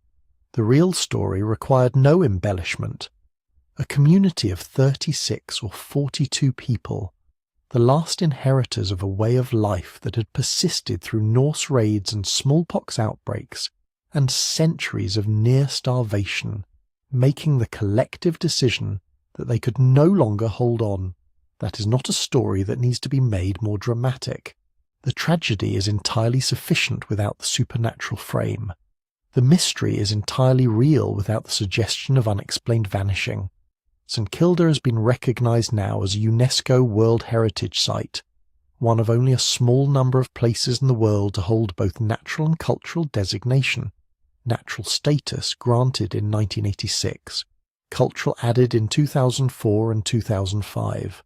The real story required no embellishment. A community of 36 or 42 people, the last inheritors of a way of life that had persisted through Norse raids and smallpox outbreaks, and centuries of near starvation, making the collective decision that they could no longer hold on. That is not a story that needs to be made more dramatic. The tragedy is entirely sufficient without the supernatural frame. The mystery is entirely real without the suggestion of unexplained vanishing. St Kilda has been recognised now as a UNESCO World Heritage Site, one of only a small number of places in the world to hold both natural and cultural designation. Natural status granted in 1986, cultural added in 2004 and 2005.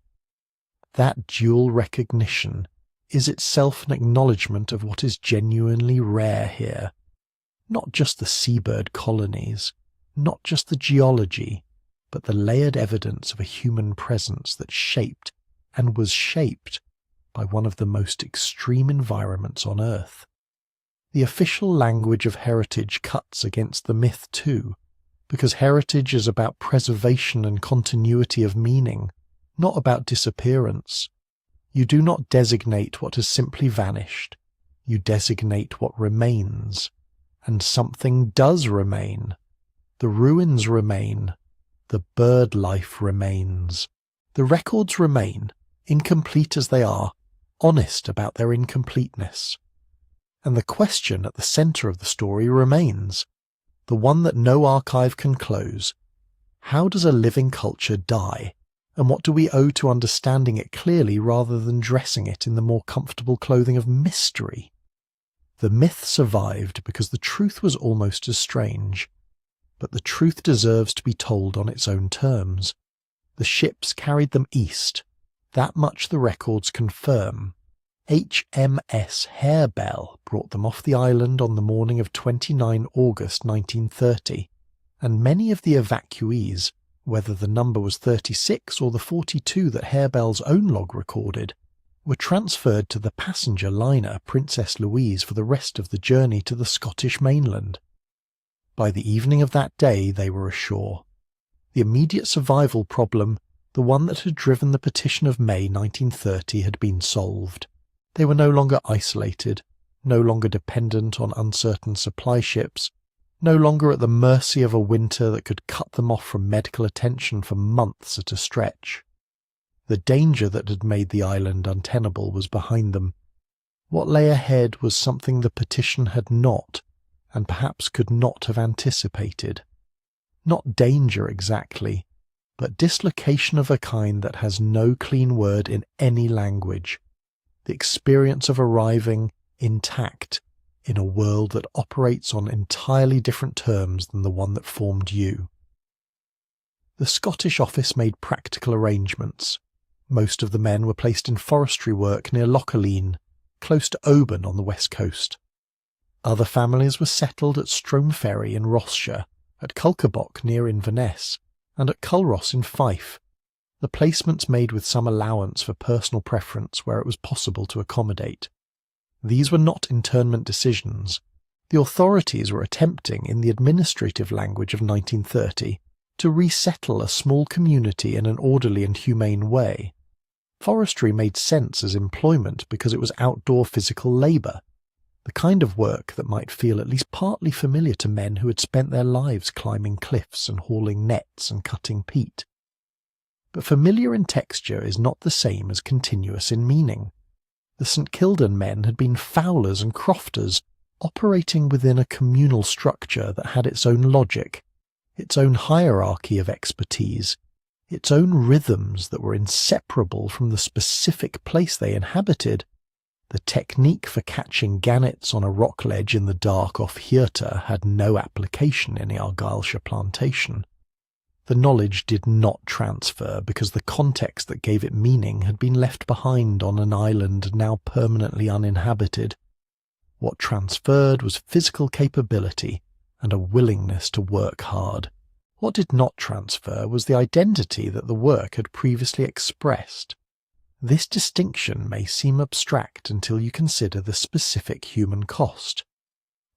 That dual recognition is itself an acknowledgement of what is genuinely rare here. Not just the seabird colonies, not just the geology, but the layered evidence of a human presence that shaped and was shaped by one of the most extreme environments on Earth. The official language of heritage cuts against the myth too, because heritage is about preservation and continuity of meaning, not about disappearance. You do not designate what has simply vanished. You designate what remains. And something does remain. The ruins remain. The bird life remains. The records remain, incomplete as they are, honest about their incompleteness. And the question at the centre of the story remains, the one that no archive can close. How does a living culture die? And what do we owe to understanding it clearly rather than dressing it in the more comfortable clothing of mystery? The myth survived because the truth was almost as strange. But the truth deserves to be told on its own terms. The ships carried them east. That much the records confirm. HMS Harebell brought them off the island on the morning of 29 August 1930, and many of the evacuees, whether the number was 36 or the 42 that Harebell's own log recorded, were transferred to the passenger liner Princess Louise for the rest of the journey to the Scottish mainland. By the evening of that day they were ashore. The immediate survival problem, the one that had driven the petition of May 1930, had been solved. They were no longer isolated, no longer dependent on uncertain supply ships, no longer at the mercy of a winter that could cut them off from medical attention for months at a stretch. The danger that had made the island untenable was behind them. What lay ahead was something the petition had not, and perhaps could not have anticipated. Not danger exactly, but dislocation of a kind that has no clean word in any language. The experience of arriving intact in a world that operates on entirely different terms than the one that formed you. The Scottish office made practical arrangements. Most of the men were placed in forestry work near Lochaline, close to Oban on the west coast. Other families were settled at Stromeferry in Rossshire, at Culkerbock near Inverness, and at Culross in Fife, the placements made with some allowance for personal preference where it was possible to accommodate. These were not internment decisions. The authorities were attempting, in the administrative language of 1930, to resettle a small community in an orderly and humane way. Forestry made sense as employment because it was outdoor physical labour, the kind of work that might feel at least partly familiar to men who had spent their lives climbing cliffs and hauling nets and cutting peat. But familiar in texture is not the same as continuous in meaning. The St Kilda men had been fowlers and crofters, operating within a communal structure that had its own logic, its own hierarchy of expertise, its own rhythms that were inseparable from the specific place they inhabited. The technique for catching gannets on a rock ledge in the dark off Hirta had no application in the Argyllshire plantation. The knowledge did not transfer because the context that gave it meaning had been left behind on an island now permanently uninhabited. What transferred was physical capability and a willingness to work hard. What did not transfer was the identity that the work had previously expressed. This distinction may seem abstract until you consider the specific human cost.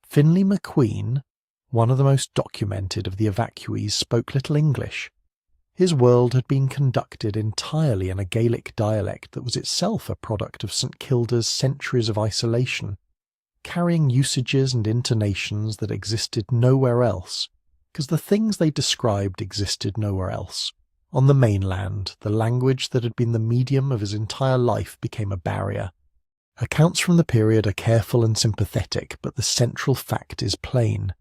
Finlay McQueen, one of the most documented of the evacuees, spoke little English. His world had been conducted entirely in a Gaelic dialect that was itself a product of St Kilda's centuries of isolation, carrying usages and intonations that existed nowhere else, because the things they described existed nowhere else. On the mainland, the language that had been the medium of his entire life became a barrier. Accounts from the period are careful and sympathetic, but the central fact is plain.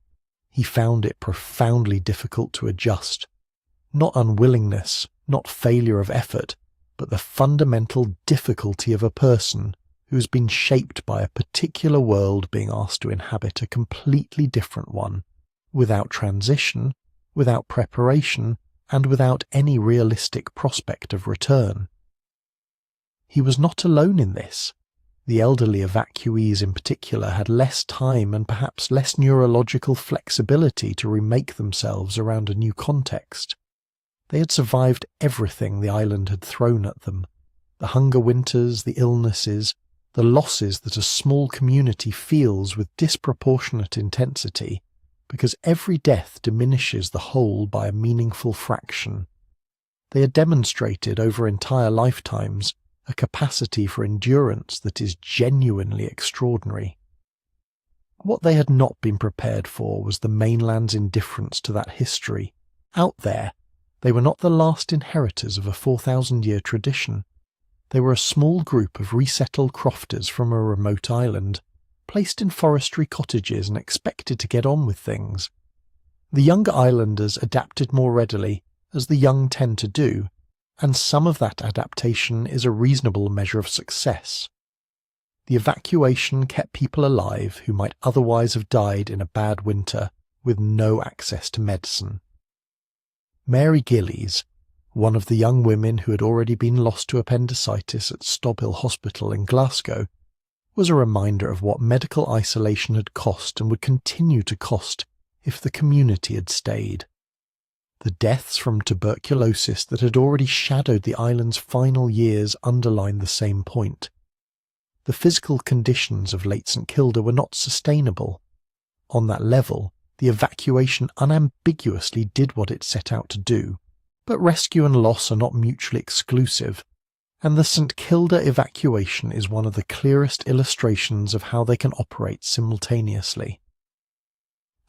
He found it profoundly difficult to adjust. Not unwillingness, not failure of effort, but the fundamental difficulty of a person who has been shaped by a particular world being asked to inhabit a completely different one, without transition, without preparation, and without any realistic prospect of return. He was not alone in this. The elderly evacuees in particular had less time and perhaps less neurological flexibility to remake themselves around a new context. They had survived everything the island had thrown at them, the hunger winters, the illnesses, the losses that a small community feels with disproportionate intensity, because every death diminishes the whole by a meaningful fraction. They had demonstrated over entire lifetimes a capacity for endurance that is genuinely extraordinary. What they had not been prepared for was the mainland's indifference to that history. Out there, they were not the last inheritors of a 4,000-year tradition. They were a small group of resettled crofters from a remote island, placed in forestry cottages and expected to get on with things. The younger islanders adapted more readily, as the young tend to do, and some of that adaptation is a reasonable measure of success. The evacuation kept people alive who might otherwise have died in a bad winter with no access to medicine. Mary Gillies, one of the young women who had already been lost to appendicitis at Stobhill Hospital in Glasgow, was a reminder of what medical isolation had cost and would continue to cost if the community had stayed. The deaths from tuberculosis that had already shadowed the island's final years underlined the same point. The physical conditions of late St Kilda were not sustainable. On that level, the evacuation unambiguously did what it set out to do, but rescue and loss are not mutually exclusive, and the St Kilda evacuation is one of the clearest illustrations of how they can operate simultaneously.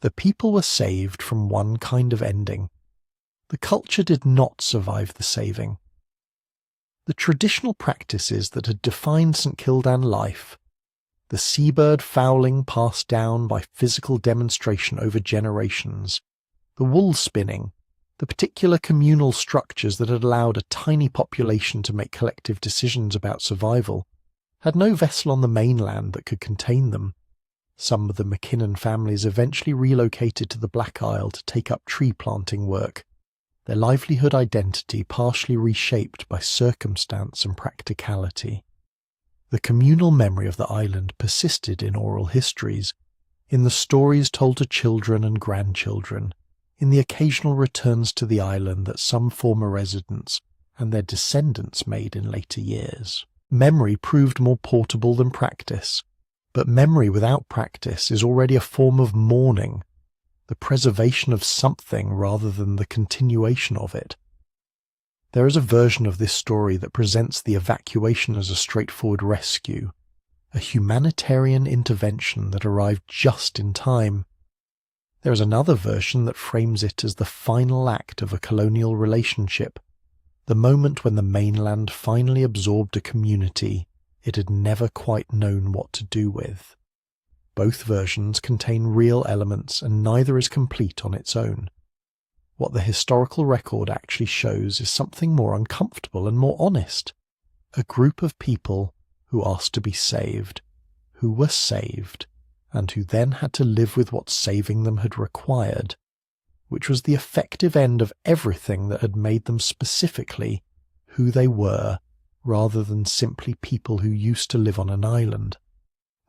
The people were saved from one kind of ending. The culture did not survive the saving. The traditional practices that had defined St Kildan life, the seabird fowling passed down by physical demonstration over generations, the wool spinning, the particular communal structures that had allowed a tiny population to make collective decisions about survival, had no vessel on the mainland that could contain them. Some of the McKinnon families eventually relocated to the Black Isle to take up tree planting work, their livelihood identity partially reshaped by circumstance and practicality. The communal memory of the island persisted in oral histories, in the stories told to children and grandchildren, in the occasional returns to the island that some former residents and their descendants made in later years. Memory proved more portable than practice, but memory without practice is already a form of mourning, the preservation of something rather than the continuation of it. There is a version of this story that presents the evacuation as a straightforward rescue, a humanitarian intervention that arrived just in time. There is another version that frames it as the final act of a colonial relationship, the moment when the mainland finally absorbed a community it had never quite known what to do with. Both versions contain real elements and neither is complete on its own. What the historical record actually shows is something more uncomfortable and more honest. A group of people who asked to be saved, who were saved, and who then had to live with what saving them had required, which was the effective end of everything that had made them specifically who they were, rather than simply people who used to live on an island.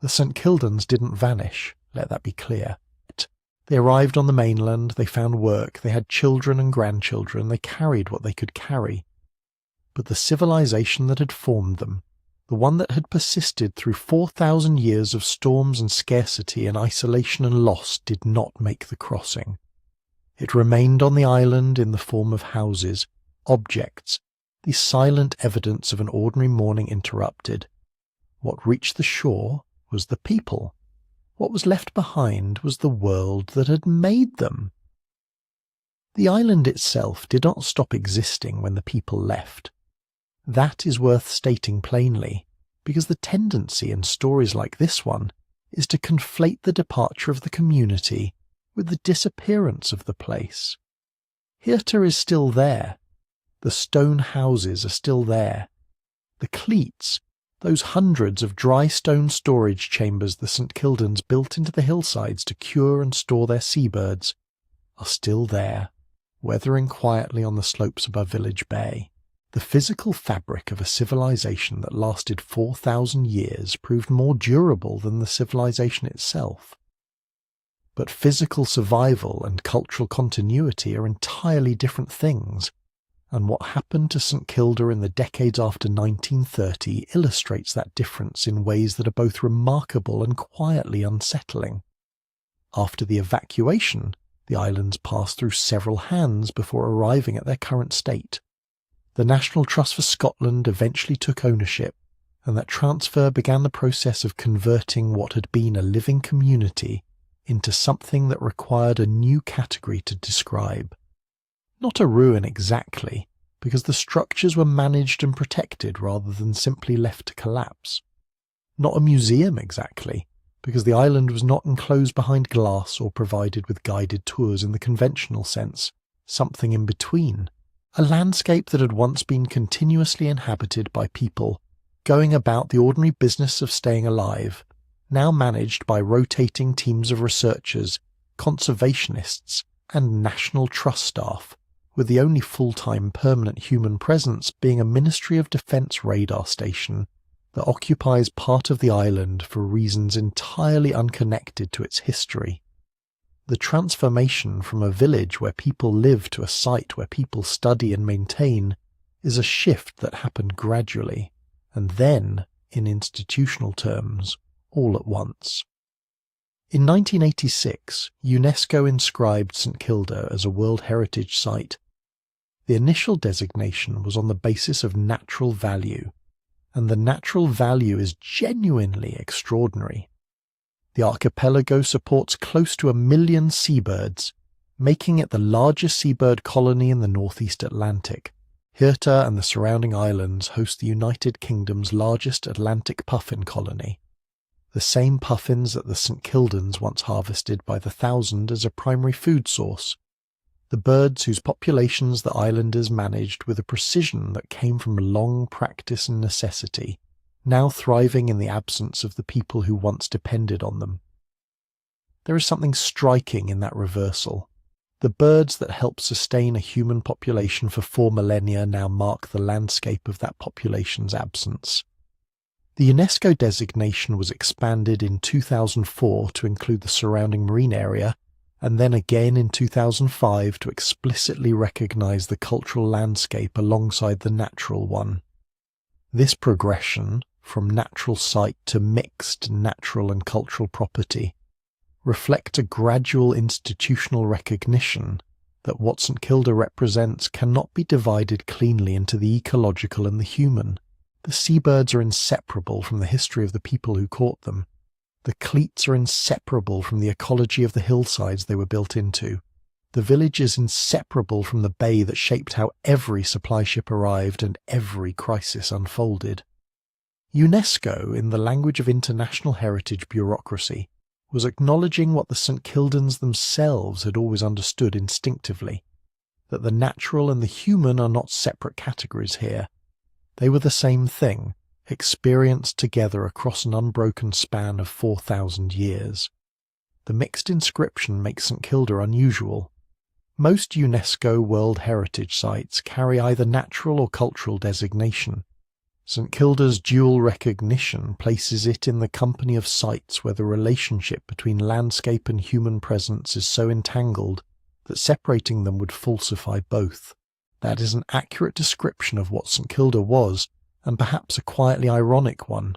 The St Kildans didn't vanish, let that be clear. They arrived on the mainland, they found work, they had children and grandchildren, they carried what they could carry. But the civilization that had formed them, the one that had persisted through 4,000 years of storms and scarcity and isolation and loss, did not make the crossing. It remained on the island in the form of houses, objects, the silent evidence of an ordinary morning interrupted. What reached the shore was the people. What was left behind was the world that had made them. The island itself did not stop existing when the people left. That is worth stating plainly, because the tendency in stories like this one is to conflate the departure of the community with the disappearance of the place. Hirta is still there. The stone houses are still there. The cleats, those hundreds of dry stone storage chambers the St Kildans built into the hillsides to cure and store their seabirds, are still there, weathering quietly on the slopes above Village Bay. The physical fabric of a civilization that lasted 4,000 years proved more durable than the civilization itself. But physical survival and cultural continuity are entirely different things, and what happened to St Kilda in the decades after 1930 illustrates that difference in ways that are both remarkable and quietly unsettling. After the evacuation, the islands passed through several hands before arriving at their current state. The National Trust for Scotland eventually took ownership, and that transfer began the process of converting what had been a living community into something that required a new category to describe. Not a ruin exactly, because the structures were managed and protected rather than simply left to collapse. Not a museum exactly, because the island was not enclosed behind glass or provided with guided tours in the conventional sense, something in between. A landscape that had once been continuously inhabited by people, going about the ordinary business of staying alive, now managed by rotating teams of researchers, conservationists, and National Trust staff, with the only full-time permanent human presence being a Ministry of Defence radar station that occupies part of the island for reasons entirely unconnected to its history. The transformation from a village where people live to a site where people study and maintain is a shift that happened gradually, and then, in institutional terms, all at once. In 1986, UNESCO inscribed St Kilda as a World Heritage Site. The initial designation was on the basis of natural value, and the natural value is genuinely extraordinary. The archipelago supports close to 1 million seabirds, making it the largest seabird colony in the northeast Atlantic. Hirta and the surrounding islands host the United Kingdom's largest Atlantic puffin colony, the same puffins that the St Kildans once harvested by the thousand as a primary food source. The birds whose populations the islanders managed with a precision that came from long practice and necessity, now thriving in the absence of the people who once depended on them. There is something striking in that reversal. The birds that helped sustain a human population for 4 millennia now mark the landscape of that population's absence. The UNESCO designation was expanded in 2004 to include the surrounding marine area, and then again in 2005 to explicitly recognise the cultural landscape alongside the natural one. This progression, from natural site to mixed natural and cultural property, reflect a gradual institutional recognition that what St Kilda represents cannot be divided cleanly into the ecological and the human. The seabirds are inseparable from the history of the people who caught them. The cleats are inseparable from the ecology of the hillsides they were built into. The village is inseparable from the bay that shaped how every supply ship arrived and every crisis unfolded. UNESCO, in the language of international heritage bureaucracy, was acknowledging what the St Kildans themselves had always understood instinctively, that the natural and the human are not separate categories here. They were the same thing, experienced together across an unbroken span of 4,000 years. The mixed inscription makes St Kilda unusual. Most UNESCO World Heritage Sites carry either natural or cultural designation. St Kilda's dual recognition places it in the company of sites where the relationship between landscape and human presence is so entangled that separating them would falsify both. That is an accurate description of what St Kilda was, and perhaps a quietly ironic one,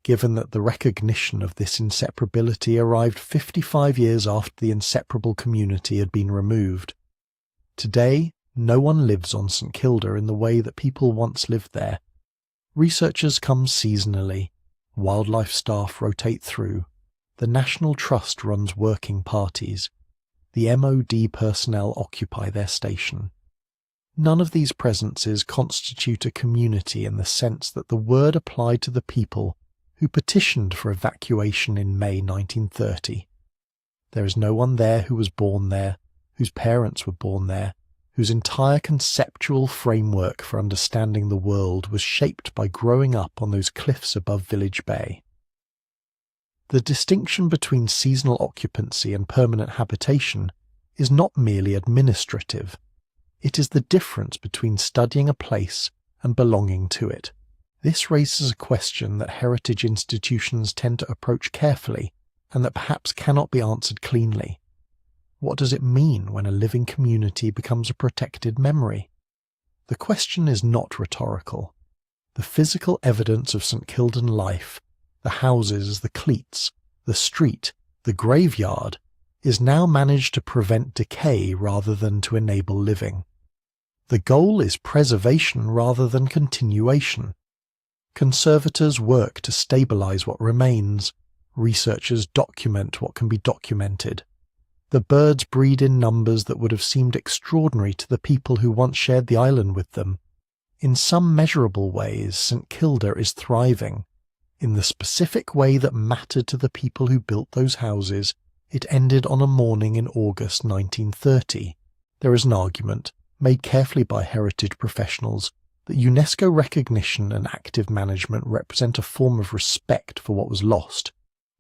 given that the recognition of this inseparability arrived 55 years after the inseparable community had been removed. Today, no one lives on St Kilda in the way that people once lived there. Researchers come seasonally, wildlife staff rotate through, the National Trust runs working parties, the MOD personnel occupy their station. None of these presences constitute a community in the sense that the word applied to the people who petitioned for evacuation in May 1930. There is no one there who was born there, whose parents were born there, whose entire conceptual framework for understanding the world was shaped by growing up on those cliffs above Village Bay. The distinction between seasonal occupancy and permanent habitation is not merely administrative. It is the difference between studying a place and belonging to it. This raises a question that heritage institutions tend to approach carefully and that perhaps cannot be answered cleanly. What does it mean when a living community becomes a protected memory? The question is not rhetorical. The physical evidence of St Kildan life, the houses, the cleats, the street, the graveyard, is now managed to prevent decay rather than to enable living. The goal is preservation rather than continuation. Conservators work to stabilize what remains. Researchers document what can be documented. The birds breed in numbers that would have seemed extraordinary to the people who once shared the island with them. In some measurable ways, St Kilda is thriving. In the specific way that mattered to the people who built those houses, it ended on a morning in August 1930. There is an argument, made carefully by heritage professionals, that UNESCO recognition and active management represent a form of respect for what was lost,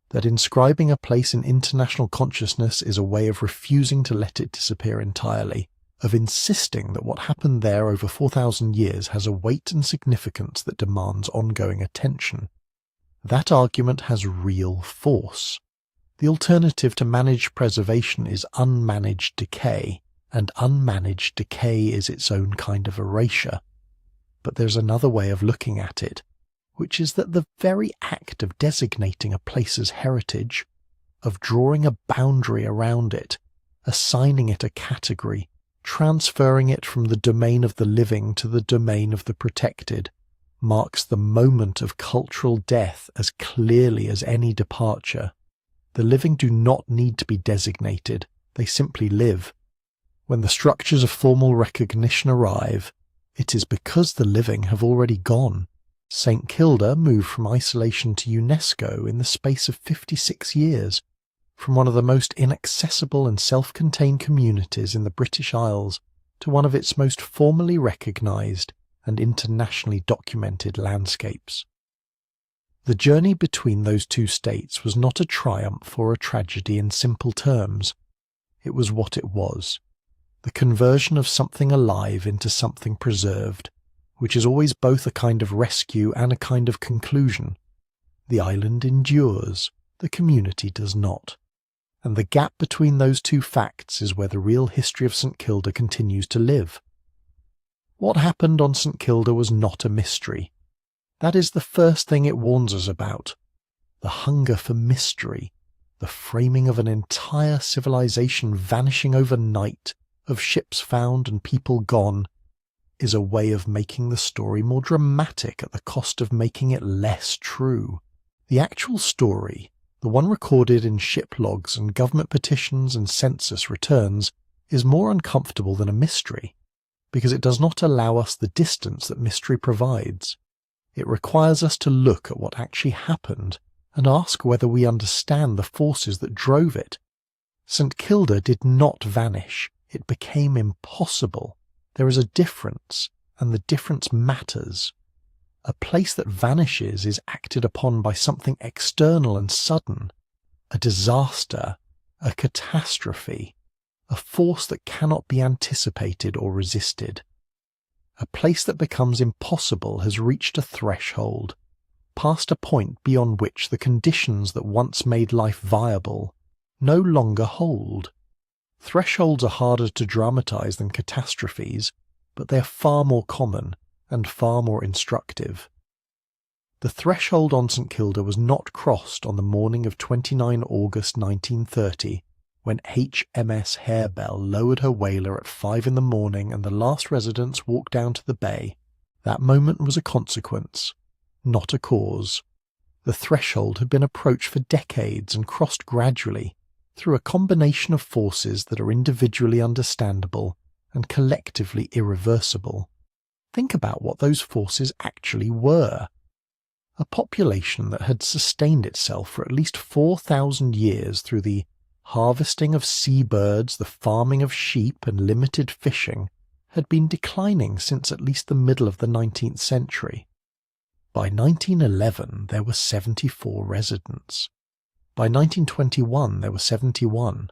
that inscribing a place in international consciousness is a way of refusing to let it disappear entirely, of insisting that what happened there over 4,000 years has a weight and significance that demands ongoing attention. That argument has real force. The alternative to managed preservation is unmanaged decay, and unmanaged decay is its own kind of erasure. But there's another way of looking at it, which is that the very act of designating a place's heritage, of drawing a boundary around it, assigning it a category, transferring it from the domain of the living to the domain of the protected, marks the moment of cultural death as clearly as any departure. The living do not need to be designated, they simply live. When the structures of formal recognition arrive, it is because the living have already gone. St Kilda moved from isolation to UNESCO in the space of 56 years, from one of the most inaccessible and self-contained communities in the British Isles to one of its most formally recognised and internationally documented landscapes. The journey between those two states was not a triumph or a tragedy in simple terms. It was what it was, the conversion of something alive into something preserved, which is always both a kind of rescue and a kind of conclusion. The island endures, the community does not. And the gap between those two facts is where the real history of St Kilda continues to live. What happened on St Kilda was not a mystery. That is the first thing it warns us about. The hunger for mystery, the framing of an entire civilization vanishing overnight, of ships found and people gone, is a way of making the story more dramatic at the cost of making it less true. The actual story, the one recorded in ship logs and government petitions and census returns, is more uncomfortable than a mystery, because it does not allow us the distance that mystery provides. It requires us to look at what actually happened and ask whether we understand the forces that drove it. St Kilda did not vanish. It became impossible. There is a difference, and the difference matters. A place that vanishes is acted upon by something external and sudden, a disaster, a catastrophe, a force that cannot be anticipated or resisted. A place that becomes impossible has reached a threshold, past a point beyond which the conditions that once made life viable no longer hold. Thresholds are harder to dramatize than catastrophes, but they are far more common and far more instructive. The threshold on St Kilda was not crossed on the morning of 29 August 1930, when HMS Harebell lowered her whaler at 5 in the morning and the last residents walked down to the bay. That moment was a consequence, not a cause. The threshold had been approached for decades and crossed gradually, through a combination of forces that are individually understandable and collectively irreversible. Think about what those forces actually were. A population that had sustained itself for at least 4,000 years through the harvesting of seabirds, the farming of sheep, and limited fishing, had been declining since at least the middle of the 19th century. By 1911 there were 74 residents. By 1921 there were 71.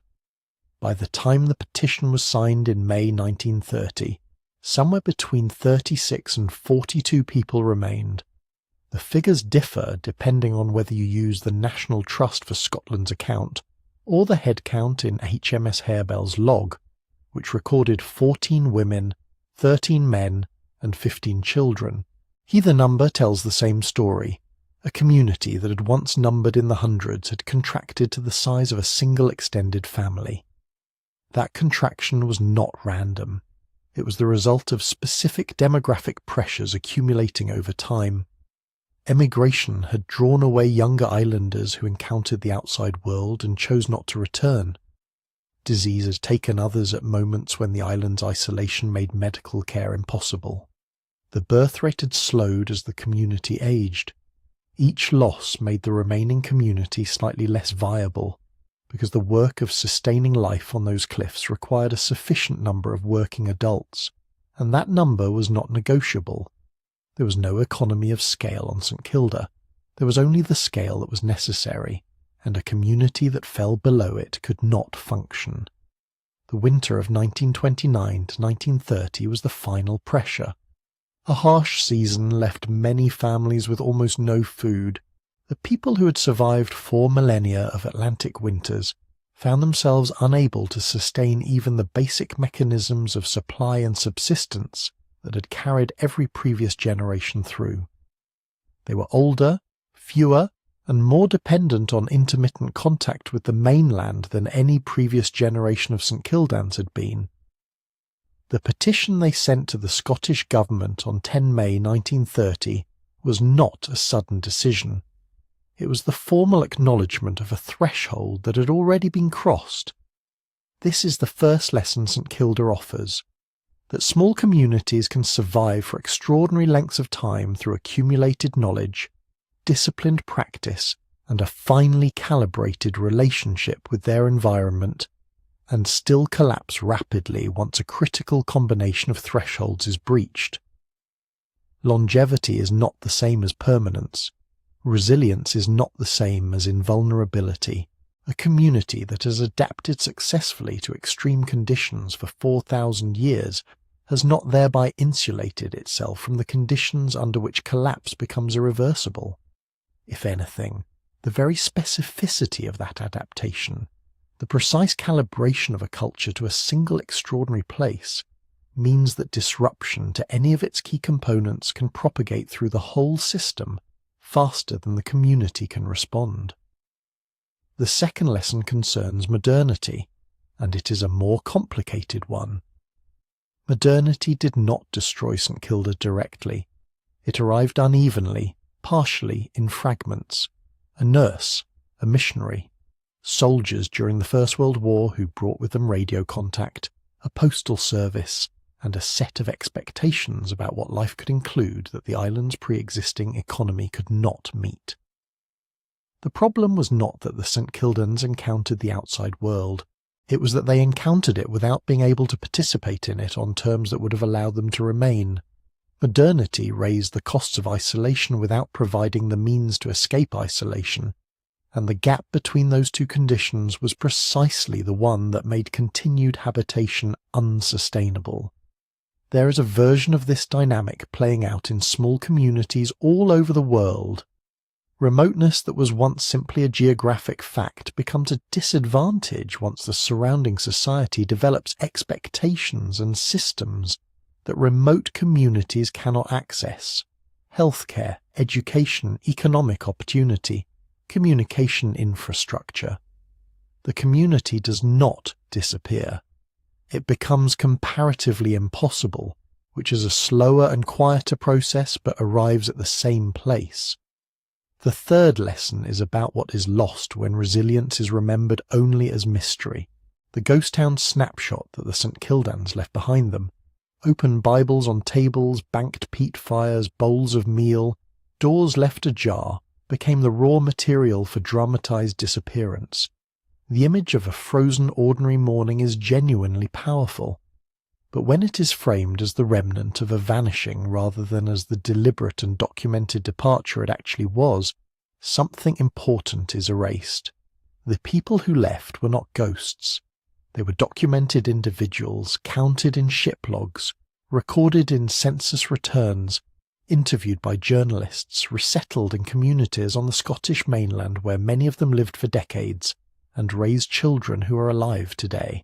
By the time the petition was signed in May 1930, somewhere between 36 and 42 people remained. The figures differ depending on whether you use the National Trust for Scotland's account or the head count in HMS Harebell's log, which recorded 14 women, 13 men, and 15 children. Either number tells the same story. A community that had once numbered in the hundreds had contracted to the size of a single extended family. That contraction was not random. It was the result of specific demographic pressures accumulating over time. Emigration had drawn away younger islanders who encountered the outside world and chose not to return. Disease had taken others at moments when the island's isolation made medical care impossible. The birth rate had slowed as the community aged. Each loss made the remaining community slightly less viable, because the work of sustaining life on those cliffs required a sufficient number of working adults, and that number was not negotiable. There was no economy of scale on St Kilda. There was only the scale that was necessary, and a community that fell below it could not function. The winter of 1929 to 1930 was the final pressure. A harsh season left many families with almost no food. The people who had survived 4 millennia of Atlantic winters found themselves unable to sustain even the basic mechanisms of supply and subsistence that had carried every previous generation through. They were older, fewer, and more dependent on intermittent contact with the mainland than any previous generation of St Kildans had been. The petition they sent to the Scottish government on 10 May 1930 was not a sudden decision. It was the formal acknowledgement of a threshold that had already been crossed. This is the first lesson St Kilda offers, that small communities can survive for extraordinary lengths of time through accumulated knowledge, disciplined practice, and a finely calibrated relationship with their environment, and still collapse rapidly once a critical combination of thresholds is breached. Longevity is not the same as permanence. Resilience is not the same as invulnerability. A community that has adapted successfully to extreme conditions for 4,000 years has not thereby insulated itself from the conditions under which collapse becomes irreversible. If anything, the very specificity of that adaptation, the precise calibration of a culture to a single extraordinary place, means that disruption to any of its key components can propagate through the whole system faster than the community can respond. The second lesson concerns modernity, and it is a more complicated one. Modernity did not destroy St Kilda directly. It arrived unevenly, partially in fragments. A nurse, a missionary, soldiers during the First World War who brought with them radio contact, a postal service, and a set of expectations about what life could include that the island's pre-existing economy could not meet. The problem was not that the St Kildans encountered the outside world. It was that they encountered it without being able to participate in it on terms that would have allowed them to remain. Modernity raised the costs of isolation without providing the means to escape isolation, and the gap between those two conditions was precisely the one that made continued habitation unsustainable. There is a version of this dynamic playing out in small communities all over the world. Remoteness that was once simply a geographic fact becomes a disadvantage once the surrounding society develops expectations and systems that remote communities cannot access. Healthcare, education, economic opportunity, communication infrastructure. The community does not disappear. It becomes comparatively impossible, which is a slower and quieter process but arrives at the same place. The third lesson is about what is lost when resilience is remembered only as mystery. The ghost town snapshot that the St Kildans left behind them. Open Bibles on tables, banked peat fires, bowls of meal, doors left ajar, became the raw material for dramatized disappearance. The image of a frozen ordinary morning is genuinely powerful, but when it is framed as the remnant of a vanishing rather than as the deliberate and documented departure it actually was, something important is erased. The people who left were not ghosts. They were documented individuals, counted in ship logs, recorded in census returns, interviewed by journalists, resettled in communities on the Scottish mainland where many of them lived for decades, and raised children who are alive today.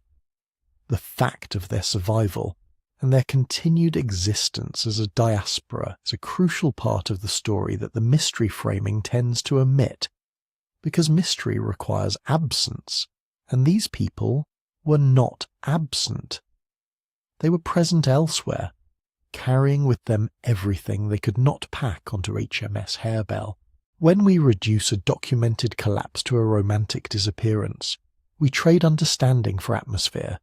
The fact of their survival and their continued existence as a diaspora is a crucial part of the story that the mystery framing tends to omit, because mystery requires absence, and these people were not absent. They were present elsewhere, carrying with them everything they could not pack onto HMS Harebell. When we reduce a documented collapse to a romantic disappearance, we trade understanding for atmosphere.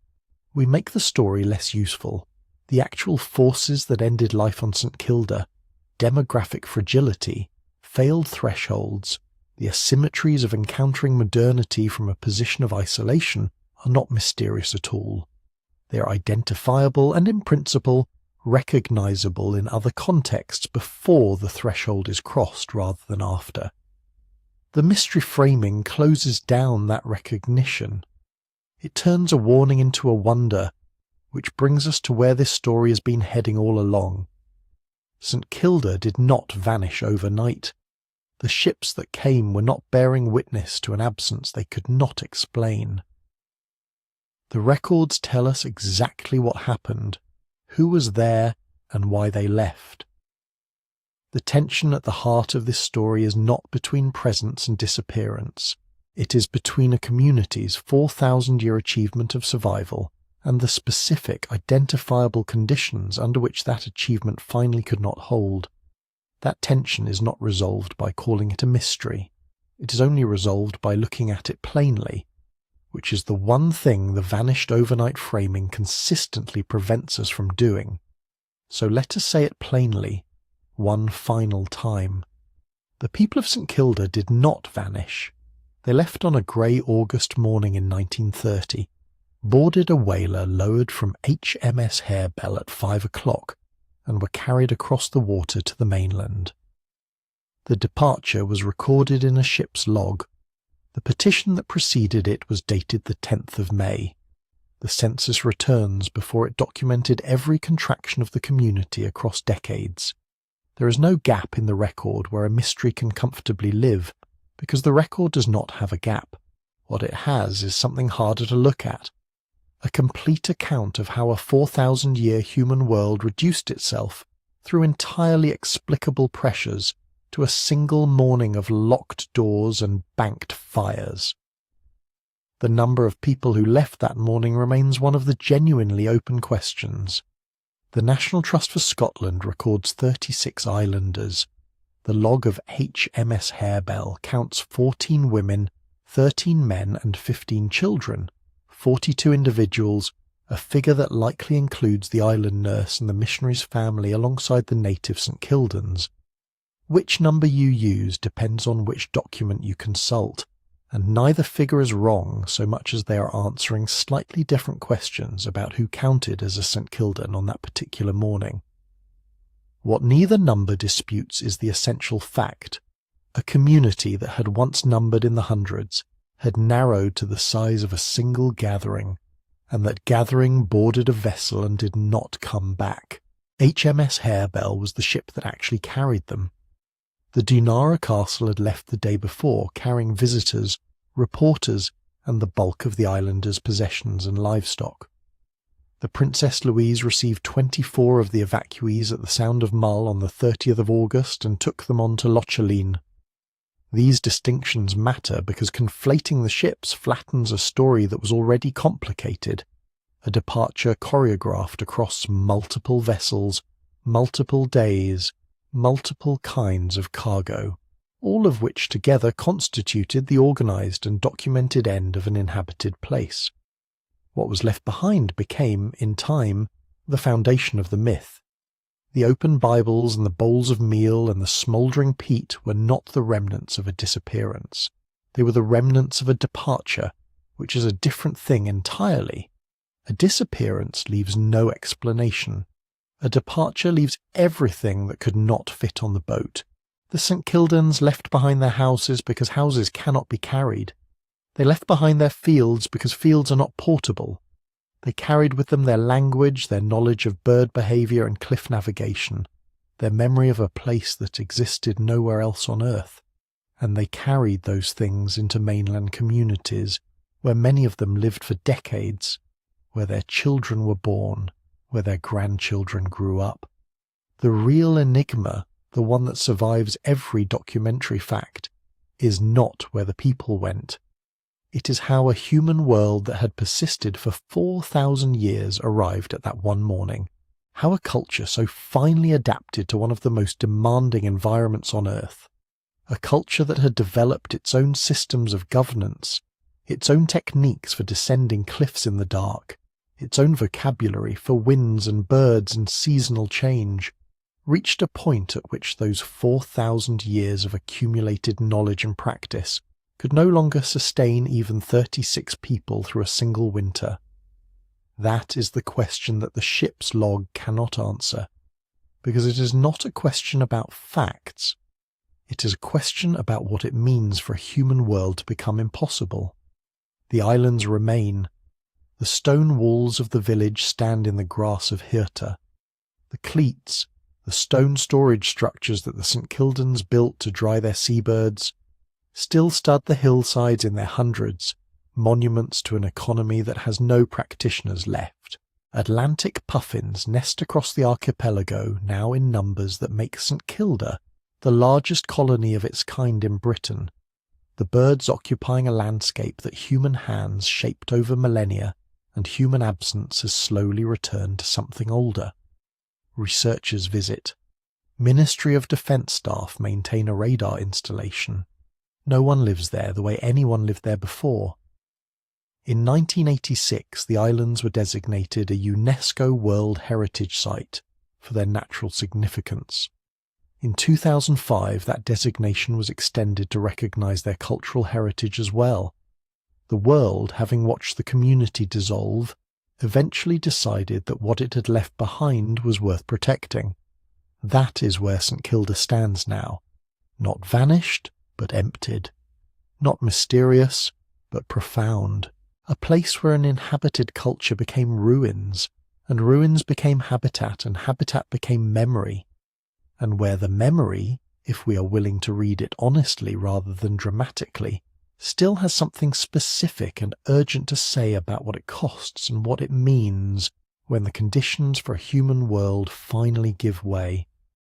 We make the story less useful. The actual forces that ended life on St Kilda, demographic fragility, failed thresholds, the asymmetries of encountering modernity from a position of isolation are not mysterious at all. They are identifiable and, in principle, recognizable in other contexts before the threshold is crossed rather than after. The mystery framing closes down that recognition. It turns a warning into a wonder, which brings us to where this story has been heading all along. St Kilda did not vanish overnight. The ships that came were not bearing witness to an absence they could not explain. The records tell us exactly what happened, who was there, and why they left. The tension at the heart of this story is not between presence and disappearance. It is between a community's 4,000-year achievement of survival and the specific, identifiable conditions under which that achievement finally could not hold. That tension is not resolved by calling it a mystery. It is only resolved by looking at it plainly, which is the one thing the vanished overnight framing consistently prevents us from doing. So let us say it plainly, one final time. The people of St Kilda did not vanish. They left on a grey August morning in 1930, boarded a whaler lowered from HMS Harebell at 5 o'clock, and were carried across the water to the mainland. The departure was recorded in a ship's log. The petition that preceded it was dated the 10th of May. The census returns before it documented every contraction of the community across decades. There is no gap in the record where a mystery can comfortably live, because the record does not have a gap. What it has is something harder to look at. A complete account of how a 4,000-year human world reduced itself, through entirely explicable pressures, to a single morning of locked doors and banked fires. The number of people who left that morning remains one of the genuinely open questions. The National Trust for Scotland records 36 islanders. The log of HMS Harebell counts 14 women, 13 men and 15 children, 42 individuals, a figure that likely includes the island nurse and the missionary's family alongside the native St Kildans. Which number you use depends on which document you consult, and neither figure is wrong so much as they are answering slightly different questions about who counted as a St Kildan on that particular morning. What neither number disputes is the essential fact. A community that had once numbered in the hundreds had narrowed to the size of a single gathering, and that gathering boarded a vessel and did not come back. HMS Harebell was the ship that actually carried them. The Dunara castle had left the day before, carrying visitors, reporters, and the bulk of the islanders' possessions and livestock. The Princess Louise received 24 of the evacuees at the Sound of Mull on the 30th of August and took them on to Lochaline. These distinctions matter because conflating the ships flattens a story that was already complicated, a departure choreographed across multiple vessels, multiple days, multiple kinds of cargo, all of which together constituted the organised and documented end of an inhabited place. What was left behind became, in time, the foundation of the myth. The open Bibles and the bowls of meal and the smouldering peat were not the remnants of a disappearance. They were the remnants of a departure, which is a different thing entirely. A disappearance leaves no explanation. A departure leaves everything that could not fit on the boat. The St Kildans left behind their houses because houses cannot be carried. They left behind their fields because fields are not portable. They carried with them their language, their knowledge of bird behaviour and cliff navigation, their memory of a place that existed nowhere else on earth, and they carried those things into mainland communities, where many of them lived for decades, where their children were born, where their grandchildren grew up. The real enigma, the one that survives every documentary fact, is not where the people went. It is how a human world that had persisted for 4,000 years arrived at that one morning. How a culture so finely adapted to one of the most demanding environments on Earth. A culture that had developed its own systems of governance, its own techniques for descending cliffs in the dark, its own vocabulary for winds and birds and seasonal change, reached a point at which those 4,000 years of accumulated knowledge and practice could no longer sustain even 36 people through a single winter. That is the question that the ship's log cannot answer, because it is not a question about facts. It is a question about what it means for a human world to become impossible. The islands remain. The stone walls of the village stand in the grass of Hirta. The cleats, the stone storage structures that the St Kildans built to dry their seabirds, still stud the hillsides in their hundreds, monuments to an economy that has no practitioners left. Atlantic puffins nest across the archipelago now in numbers that make St Kilda the largest colony of its kind in Britain, the birds occupying a landscape that human hands shaped over millennia, and human absence has slowly returned to something older. Researchers visit. Ministry of Defence staff maintain a radar installation. No one lives there the way anyone lived there before. In 1986, the islands were designated a UNESCO World Heritage Site for their natural significance. In 2005, that designation was extended to recognise their cultural heritage as well. The world, having watched the community dissolve, eventually decided that what it had left behind was worth protecting. That is where St Kilda stands now. Not vanished, but emptied. Not mysterious, but profound. A place where an inhabited culture became ruins, and ruins became habitat, and habitat became memory. And where the memory, if we are willing to read it honestly rather than dramatically, still has something specific and urgent to say about what it costs and what it means when the conditions for a human world finally give way.